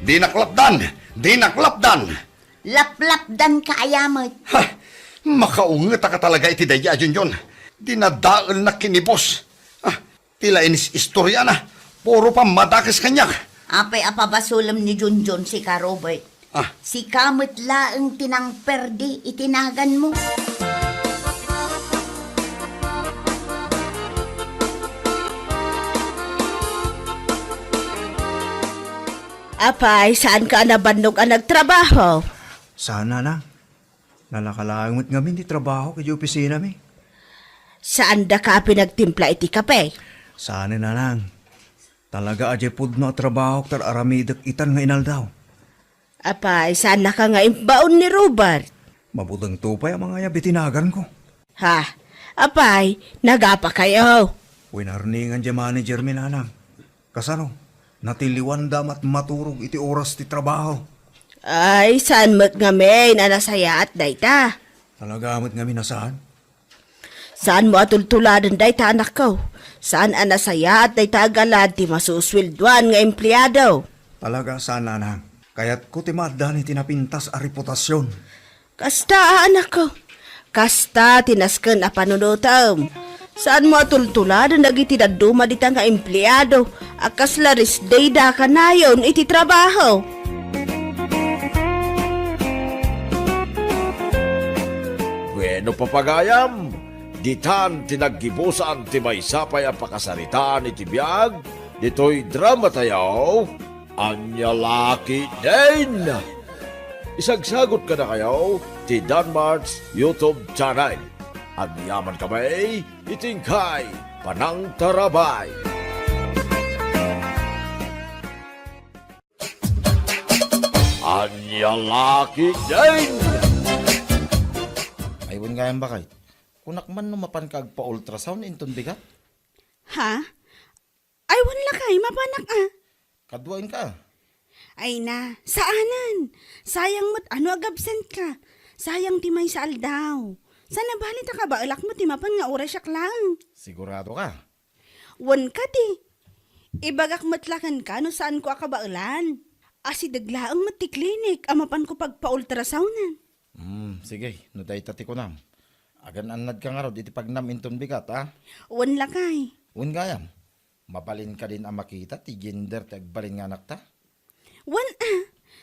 Dinaklapdan! Laplapdan ka ayamot. Ha! Makaungat ka talaga iti daya, Junjun. Dinadaal na kinibos. Tila inis istorya na. Puro pa madakis kanyak. Apay apabasulam ni Junjun si ka Robert. Si kamot laeng tinangperdi itinagan mo. Apay, saan ka nabandog ang nagtrabaho? Sana na. Nalakalangot nga min di trabaho kay opisina mi. Saan da ka pinagtimpla iti kape? Sana na lang. Talaga aje pud no trabaho tar aramidak itan nga inaldaw. Apay, saan na ka nga imbaon ni Robert? Mabudang tupay ang mga yabitinagan ko. Ha? Apay, nagapa kayo. Winarningan di manager mi nanang. Kasano? Natiliwan damat maturog iti oras ti trabaho. Ay, saan mo't nga may nanasaya at dayta? Talaga amat nga minasaan. Saan mo atultuladan dayta anak ko? Saan anasaya at dayta galad ti masuswilduan nga empleyado? Talaga sana nang. Kaya't ko timaddan iti napintas a reputasyon. Kasta anak ko. Kasta tinasken a panunutom. Saan mo atultuladan dagiti daduma dita nga empleyado? Akas laris dayda kanayon iti trabaho. Bueno papagayam, ditan tinaggibusan ti maysapay ang pakasaritaan iti biyag, dito'y drama tayo, anya laki din. Isagsagot ka na kayo, ti Danmar's YouTube channel. Ang yaman kamay, itingkay, panang tarabay. Anya laki din. Ayun nga yan bakay. Kunak man numapan kag pa-ultrasound inton bigat. Ha? Ay, wala kay, mapanak Kadwain ka. Ay na, saanan? Sayang mo't ano ag-absent ka? Sayang ti may saal daw. Sana balita ka ba alak mo ti mapan nga oras yak lang. Sigurado ka. Wan ka ti. Ibagak matlakan ka no saan ko akabaulan. Asi daglaang mati klinik amapan ko pagpa-ultrasounan. Sige, no day tati ko nam. Agan anad ka nga raw, iti pagnam inton bigat, ha? Wan lakay. Un gayam, mabalin ka din ang makita, ti gender tagbalin nga anak ta. Wan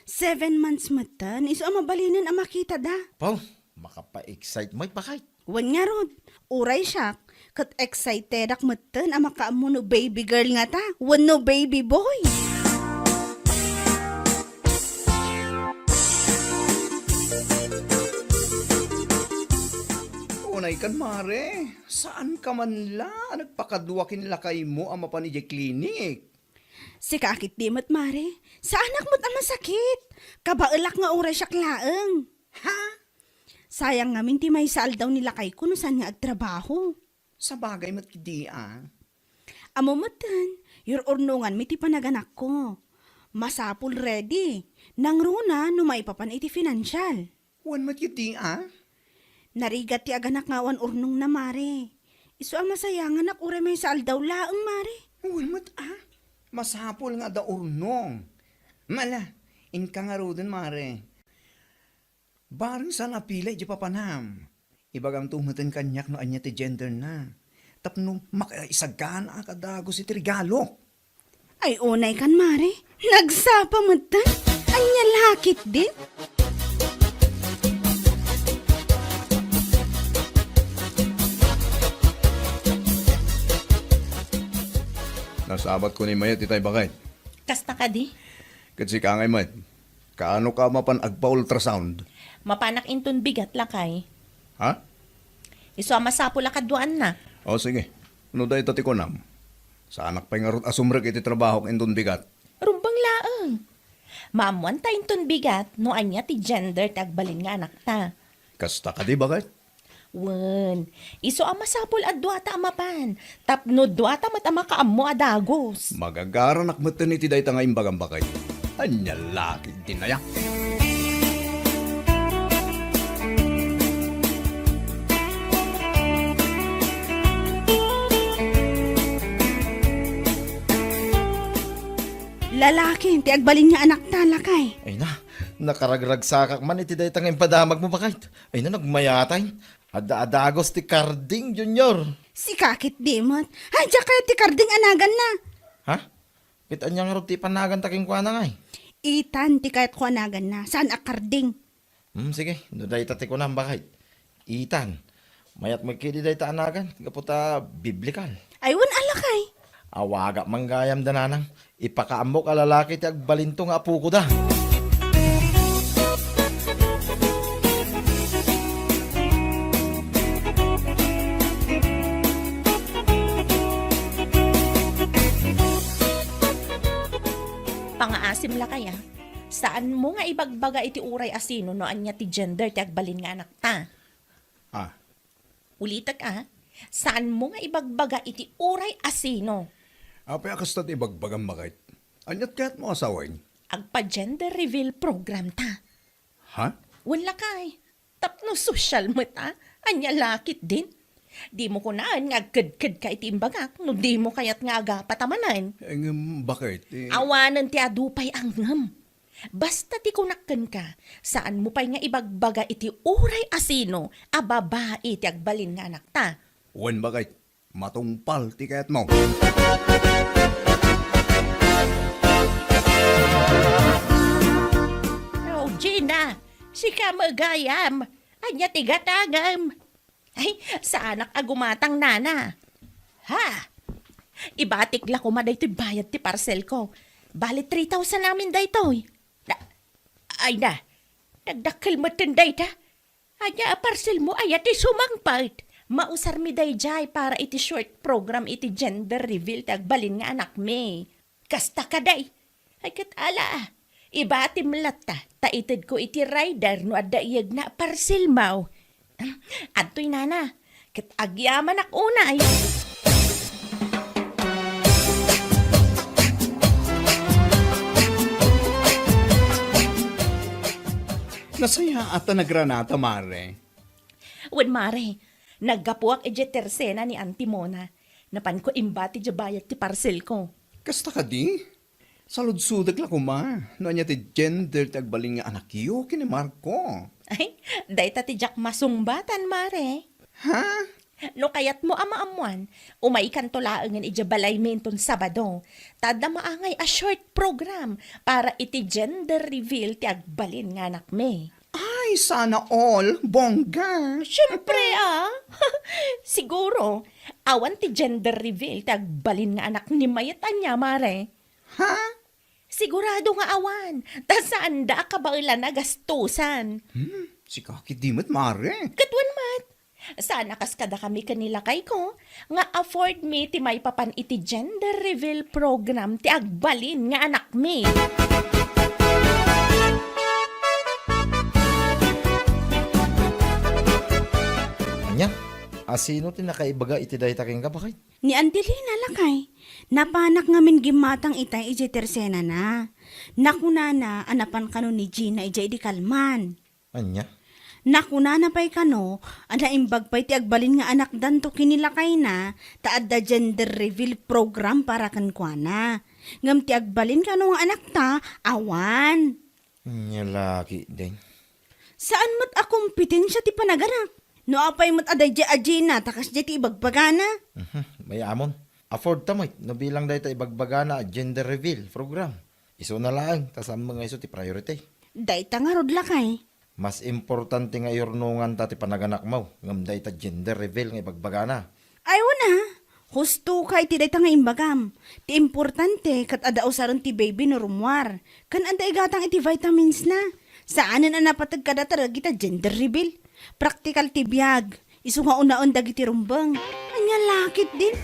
7 months matan, iso amabalinan ang makita da. Pau, makapa-excite mo'y bakay. Wan nga rod, uray siya, kat excited ak matan ang makaamo no baby girl nga ta. Wan no baby boy. Unay kan mare, saan ka man la nagpakaduwakin lakay mo ang mapanijay klinik? Si kakit di mat mare, sa anak mo't ang masakit. Kabailak nga oras siya klaeng. Ha? Sayang ngamin ti may saal daw nila kay kuno saan nga agtrabaho. Sa bagay mat kidi Amo matan, your ornungan mi ti panaganak ko. Masapul ready. Nang runa no maipapan iti financial. Wan mat kidi Narigat ti aganak nga wan urnong na mare. Iso ang masayangan ak ure may saal daw laeng mare. Wan mat masapol nga da urnong. Mala, in ka nga rodon mare. Barang sa napilay di papanam. Ibagang tumutin kanyak no anya ti gender na. Tapno makaisagana kadago si regalo. Ay unay kan mare, nagsapa mo tan. Anya lakit din. Nasabat ko ni Mayat itay bakit. Kasta ka di? Kasi kangay Mayat, kaano ka mapan agpa-ultrasound? Mapanak inton bigat lakay. Ha? Iso masapo lakadwaan na. O sige, ano dahi tati ko nam? Sa anak pa nga asumrek iti trabaho k indon bigat. Rumbang laang. Maamuan ta inton bigat no anya ti gender tagbalin nga anak ta. Kasta ka di bakit? Wen, iso masapol at duata amapan. Tapno duata matama kaammo adagos. Magagaranak matan iti dahi nga imbagang bakay. Anya laki din na yan. Lalaki, ti agbalin nga anak talakay. Ay na, nakaragragsakak man iti dayta nga impadamag mo bakit? Ay na, nagmayatay. Ada-adagos ti Carding Junior. Si kakit dimot. Hadya kayo ti karding anagan na. Ha? Kita niya nga ti panagan taking kwa na nga eh. Itan ti kayat ko anagan na. Saan akarding? Sige, no dayta ti ko na bakit? Itan, mayat magkidi dayta anagan, kaputa biblikal. Aywan alakay. Awaga manggayam dananang, ipakaamok alalaki ti agbalinto nga apu ko da. Pangaasim la kaya. Saan mo nga ibagbaga iti uray asino no anya ti gender ti agbalin nga anak ta? Ah, Ulitak saan mo nga ibagbaga iti uray asino? apay akastat ibagbagang bakit. Anyat kaya't mo asawain. Agpa-gender reveal program ta. Ha? Wala kay. Tapno social mo ta. Anya lakit din. Di mo kunaan nga agkad-kad ka iti imbagak no di mo kayat nga aga patamanan. Bakit? Awanan ti adupay ang ngam. Basta ti kunakkan ka, saan mo pa'y nga ibagbaga iti uray asino, ababae ti agbalin nga anak ta. Wen bakit? Matungpal ti kaya't mo. Oh, Gina, si ka magayam, anya ti gatagam. Ay, sa anak agumatang nana. Ha? Ibatik la ko maday ti bayad ti parcel ko. Bali 3,000 namin daytoy. Ay na, nagdakil mo tinday ta. Anya parcel mo ay ati sumangpait. Mausar mi dayjay para iti short program iti gender reveal tagbalin nga anak me. Kasta ka day. Ay katala, ibatim lata, taitid ko iti rider no adda iyag na parcel maw. Adtoy nana, kat agyaman ak unay. Nasaya ata nagranata, mare. Wen mare, naggapuak ije tersena ni Auntie Mona. Napan ko imbati jabayat ti parcel ko. Kasta ka di? Saludsudag la kuma. No anya ti gender ti agbaling nga anak yu kini Marco. Ay, dayta ti jak masungbatan mare. Ha? No kayat mo amaamuan, umay kantolaangan ija balay menton Sabado. Tada maangay a short program para iti gender reveal ti agbalin nga anak me. Ay, sana all. Bongga. Siyempre Siguro, awan ti gender reveal ti agbalin nga anak ni Mayatan niya mare. Ha? Sigurado nga awan, ta saan da ka ba ila nagastusan? Si Kaki Dimit, mare. Katwan mat, sana kaskada kami kanila kay ko, nga afford me ti may papan iti gender reveal program ti agbalin nga anak me. Anya, asino ti nakaibaga iti dayta king kabakit? Ni Angelina lakay. Napanak ngamin gimatang itay ije tersena na. Nakunana anapan kano ni Gina ije di kalman. Anya? Nakunana pa'y kano, imbag pa'y ti agbalin nga anak danto kinilakay na, taad da gender reveal program para kankwana. Ngam ti agbalin kano nga anak ta, awan. Anya laki din. Saan mo't akumpitensya ti panaganak? No apay mo't aday di ajina, takas di ti ibagbagana. Mayamon. Afford tamoy, no bilang dahil ibagbaga na gender reveal program. Iso na lang, tas ang mga iso ti priority. Day ta nga rod lakay. Mas importante nga iurnungan ta ti panaganak mo, ngam dahil ta gender reveal nga ibagbaga na. Ay na, husto kay ti day ta nga imbagam. Ti importante kat ada usaron ti baby no rumwar. Kan anda igatang iti vitamins na. Saanan ang napatag kada talaga kita gender reveal. Practical ti biyag. Isu nga unaon dagiti rumbang. Anya lakit din.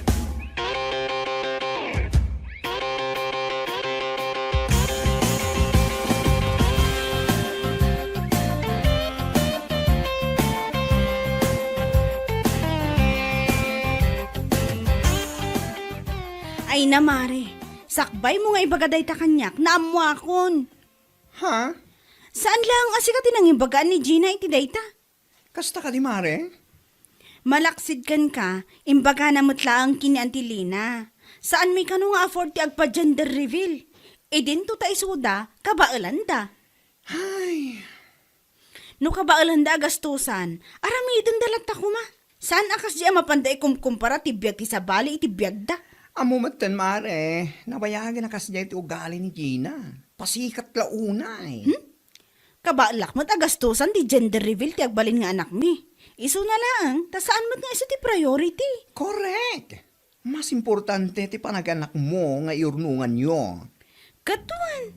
Ay na, Mare. Sakbay mo nga ibagaday ta kanyak na amuakon. Ha? Saan lang asika tinang ibagaan ni Gina iti dayta? Kasta ka di mare? Malaksid kan ka, imbaga na mutlaang kini Antilina. Saan may kano nga afford ti agpa gender reveal? E din to ta isuda, kabaelanda. Ay, No kabaelanda gastusan, aramidon dalat ta kuma. Saan akas di mapanday kumkumpara ti biyag ti sabali iti biyag da? amo matan mare, nabayagan na kasi iti ugali ni Gina. Pasikat launa eh. Kabalak mo't agastusan ti gender reveal ti agbalin nga anak mi. Isu na lang, ta saan mo't nga isu ti priority? Correct. Mas importante ti panaganak mo nga iurnungan yon. Katuan.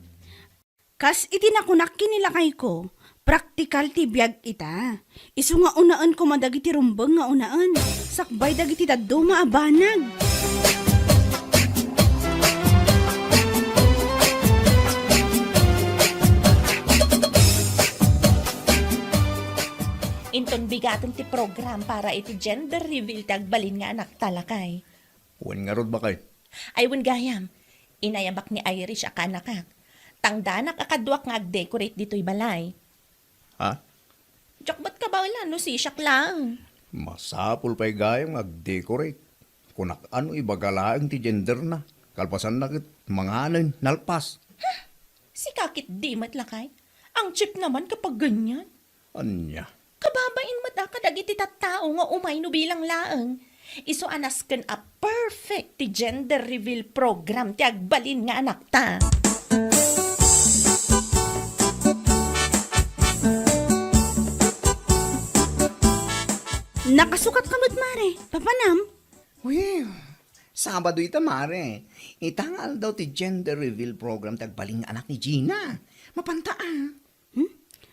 Kas itinakunak kinilakay ko, praktikal ti biyag ita. Isu nga unaan ko madagiti rumbang nga unaan. Sakbay dagiti daddo maabanag. Inton bigatan ti program para iti gender reveal ti agbalin nga anak talakay. Wan nga rod ba kay? Aywan gayam, inayabak ni Irish akanakak. Tangdanak akadwak nga ag-decorate dito'y balay. Ha? Diyak ba't ka ba wala, no siyak lang? Masapul pa'y gayong ag-decorate. Kunak ano ibagalaang ti gender na. Kalpasan na kit manganan, nalpas. Si kakit di matlakay. Ang cheap naman kapag ganyan. Anya? Kababain matakadag iti tattao nga umay no bilang laeng. Iso anas ken a perfect ti gender reveal program ti agbalin nga anak ta. Nakasukat kamot mare, papanam. Uy, Sabado ita mare. Itangal daw ti gender reveal program tagbaling anak ni Gina. Mapantaan.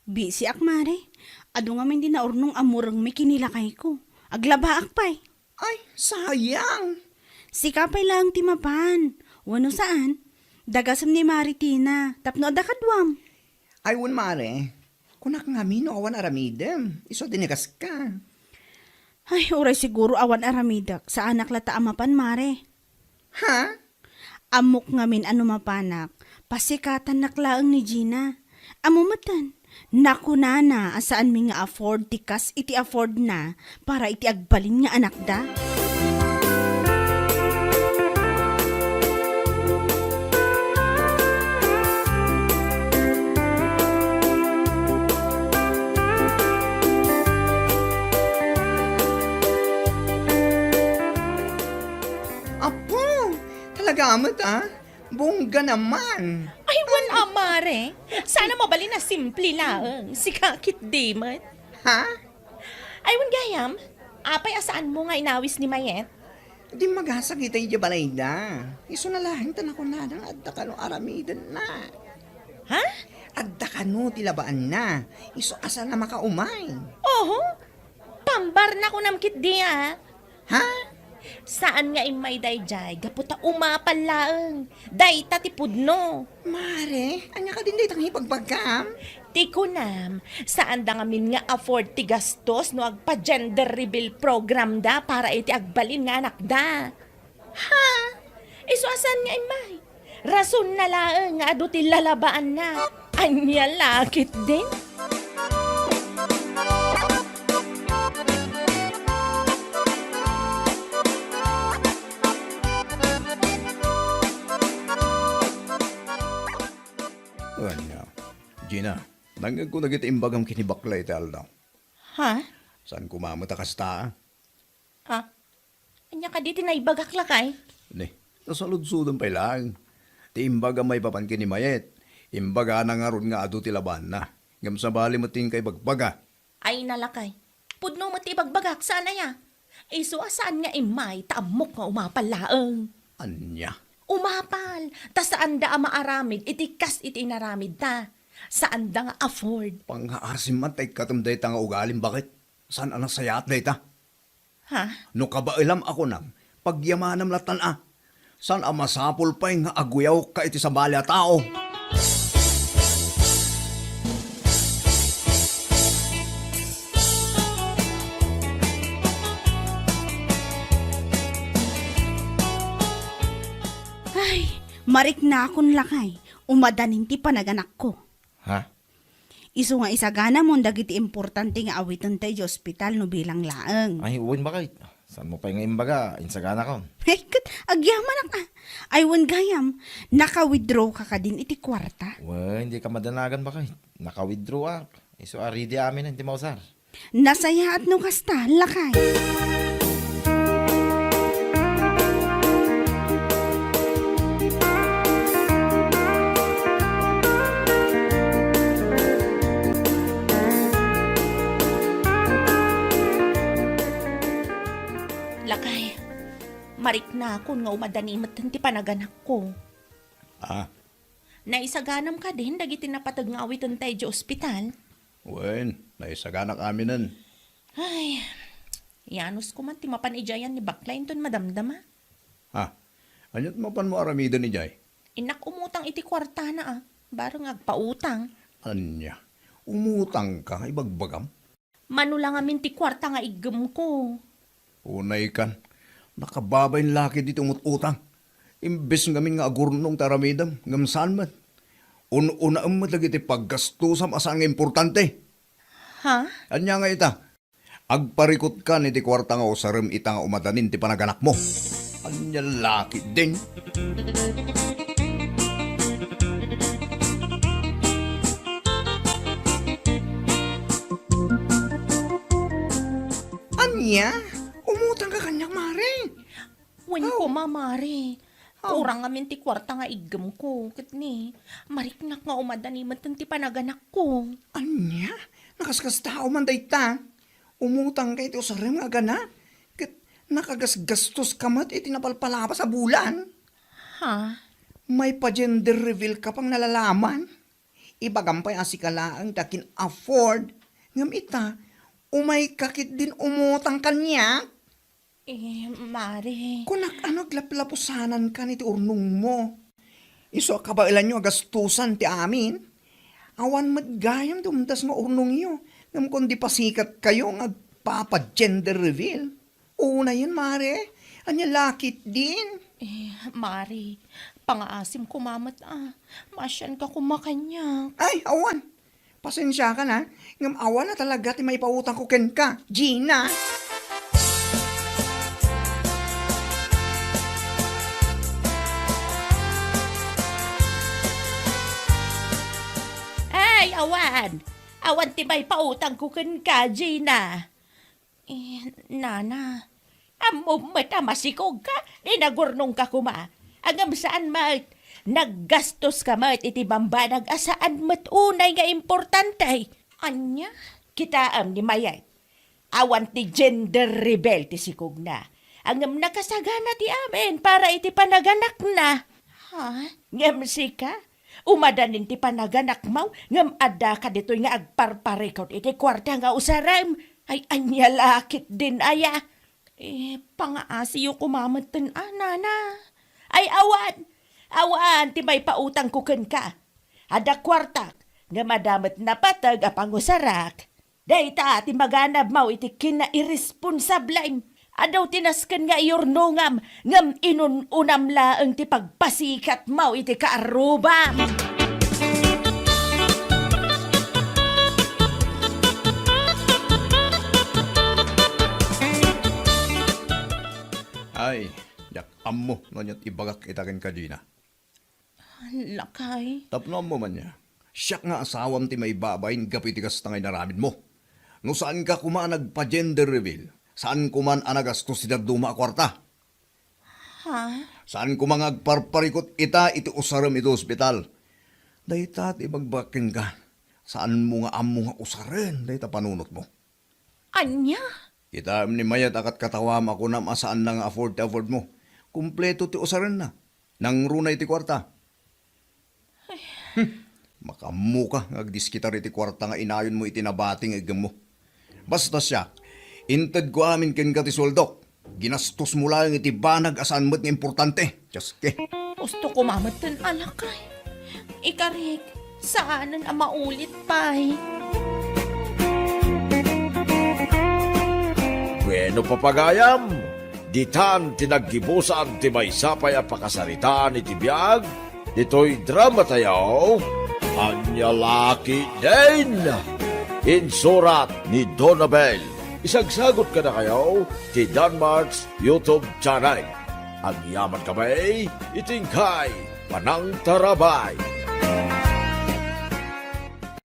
Busy ak mare. Ado nga min di naurnong amurang may kinilakay ko. Aglaba ak pay. Ay, sayang. Sikapay lang ti mapan. Wano saan? Dagasam ni Maritina. Tapno adakadwam. Ay, wun mare. Kunak nga mino awan aramidem. Iso dinigas ka. Ay, oray siguro awan aramidak. Sa anak lata amapan mare. Ha? Amok nga min ano mapanak. Pasikatan naklaang ni Gina. Amumatan. Naku nana, asaan mi nga afford tikas iti afford na para iti agbalin nga anak da? Apo, talaga amat ha? Bongga naman. Ay, wan amare. Sana mabali na simple lang. Si kakit di mat. Ha? Ay, wan gayam. Apay asaan mo nga inawis ni Mayet? Di magasag itay di balay da. Iso na lahing tanako na ng adda ka no aramidan na. Ha? Adda ka no tilabaan na. Iso asa na makaumay. Oho. Pambar na ko namkit di ah. Ha? Saan nga imay dayjay? Gaputa umapal laeng. Day tatipudno. Mare, anya ka din day tang hipagbagam? Ti kunam, saan da ngamin nga afford ti gastos no agpa gender reveal program da para iti agbalin nga anak da. Ha? Iso asan nga imay? Rason na laeng nga adu ti lalabaan na. Anya lakit din? Anya, Gina, nangag ko nagit imbagam kinibaklay tal daw. Ha? Saan kumamata kasta? Ha? Anya ka di tinaibagak lakay? Ne, nasaludsudan pa lang. Ti imbaga may papankin ni Mayet. Imbaga na nga ron nga ado ti laban na. Ngam sa bali mating kay bagbaga. Ay nalakay. Pudno mo ti bagbagak sana ya. Iso saan nga imay taamok nga umapalaang. Anya? Umapal. Ta saan da maaramid itikas iti naramid ta. Saan da nga afford. Panghaasim man tay katumday ta nga ugalim bakit? Saan anak sayat day ta? Ha? No kabailam ako nang pagyamanam latan Saan masapol pa nga aguyaw ka iti sa balya tao? Ay, marik na akong lakay. Umadanin ti panaganak ko. Ha? Isu nga isagana mo dagiti importante nga awiton tayo sa ospital no bilang laeng. Ay, uwin ba kahit? Saan mo pa yung imbaga? Insagana ko. Heket, agyaman ka. Ay, wan gayam, naka-withdraw ka din iti kwarta. Well, hindi ka madanagan ba kahit? Naka-withdraw up. Iso ari di amin hindi mausar. Nasaya at no kasta, lakay. Lakay. Marik na ako nga umadanimat ti panaganak ko. Ah, Naisaganam ka din dagiti napatag nga awiton tayo di ospital. wen, naisaganak aminan. Ay, yanos ko man ti mapanijayan ni Baklain ton madamdama. Ha, anyat mapan mo aramidan ni Jay? Inak umutang iti kwarta na barang agpautang. Anya, umutang ka, ibagbagam? Manulang amin ti kwarta nga igem ko. Unay kan, nakababay laki dito utang. Imbes ngamin nga agurnong taramidam, ngam saan man. Una ang matagiti paggastusam asaan nga importante. Ha? Anya nga ita, agparikot ka ni ti kwarta nga usarim ita nga umadanin ti panaganak mo. Anya laki din. Anya, umutang ka kanyak mare. Wen ko mamari. Kurang amin ti kwarta nga igem ko. Kat ni, mariknak nga umadanimat ti panaganak ko. Anya, nakaskas tao man dayta. Umutang kay ito sa rin nga gana. Kat nakagasgastos ka mat iti napalpalapa sa bulan. Ha? May pa-gender reveal ka pang nalalaman. Ibagampay asikalaang dakin afford. Ngam ita, umay kakit din umutang kanya. Mari. Kunak ano glaplapusanan ka ni ti urnong mo. Iso kabailan nyo agastusan ti amin. Awan matgayam dumdas nga urnong iyo. Ngam kundi pasikat kayo nga papa-gender reveal. Una yun, mare. Anya lakit din. Mari, pangaasim kumamat Masyan ka kumakanya. Ay, awan. Pasensya ka na. Ngam awan na talaga ti may pautang ko ken ka. Gina. Ay, awan. Awan ti may pautang ko ken ka, Gina. Nana, amom matamasikog ka, nagurnong ka kuma. Agam saan mat, naggastos ka mat iti bambanag asaan mat unay nga importante. Anya, kita ni Mayay. Awan ti gender rebel ti sikog na. Angam nakasagana ti amin para iti panaganak na. Ha? Ngam sika? Umadanin ti panaganak mau, ngam ada ka dito'y nga agparparikot iti kwarta nga usaram. Ay anya lakit din aya. Pangaasiyo kumamatan nana. Ay awan, ti may pautang kuken ka. Ada kwartak, nga madamat na patag apang usarak. Dayta ti maganab mau iti kina-irresponsableng. Adaw tinasken nga iyornongam, ngam inununam laeng ti pagpasikat mau iti kaarubam. Ay, yak ammo nanyat ibagak itaken ka, Gina. Lakay. Tapno mo man niya. Siyak nga asawam ti may babayin gapitigas tangay naramid mo. No saan ka kumaan nagpa-gender reveal? Saan kuman anagastos si duma kwarta? Ha? Saan kumang agparparikot ita iti usaram ito ospital? Dayta at ibagbakin ka. Saan mo nga amo nga usaren? Dayta panunot mo. Anya? Ita ni mayat akat katawam ako na masaan na nga afford mo. Kumpleto ti usaren na. Nang runay ti kwarta. Makamu ka, agdiskitar iti kwarta nga inayon mo itinabating igam mo. Basta siya, inted ko amin ken ka ti soldok. Ginastos mo lang iti banag asan mo't nga importante. Jaske. Gusto ko mamatan alakay. Ikarik, saanan ang maulit pa'y? Bueno papagayam, ditan tinaggibusan ti maysapay a pakasaritaan iti biag, dito'y drama tayo, Anya Laki Din! Insurat ni Donabel. Isagsagot ka na kayo ti Danmarks YouTube channel. Ang yaman kamay, itingkay, panang tarabay.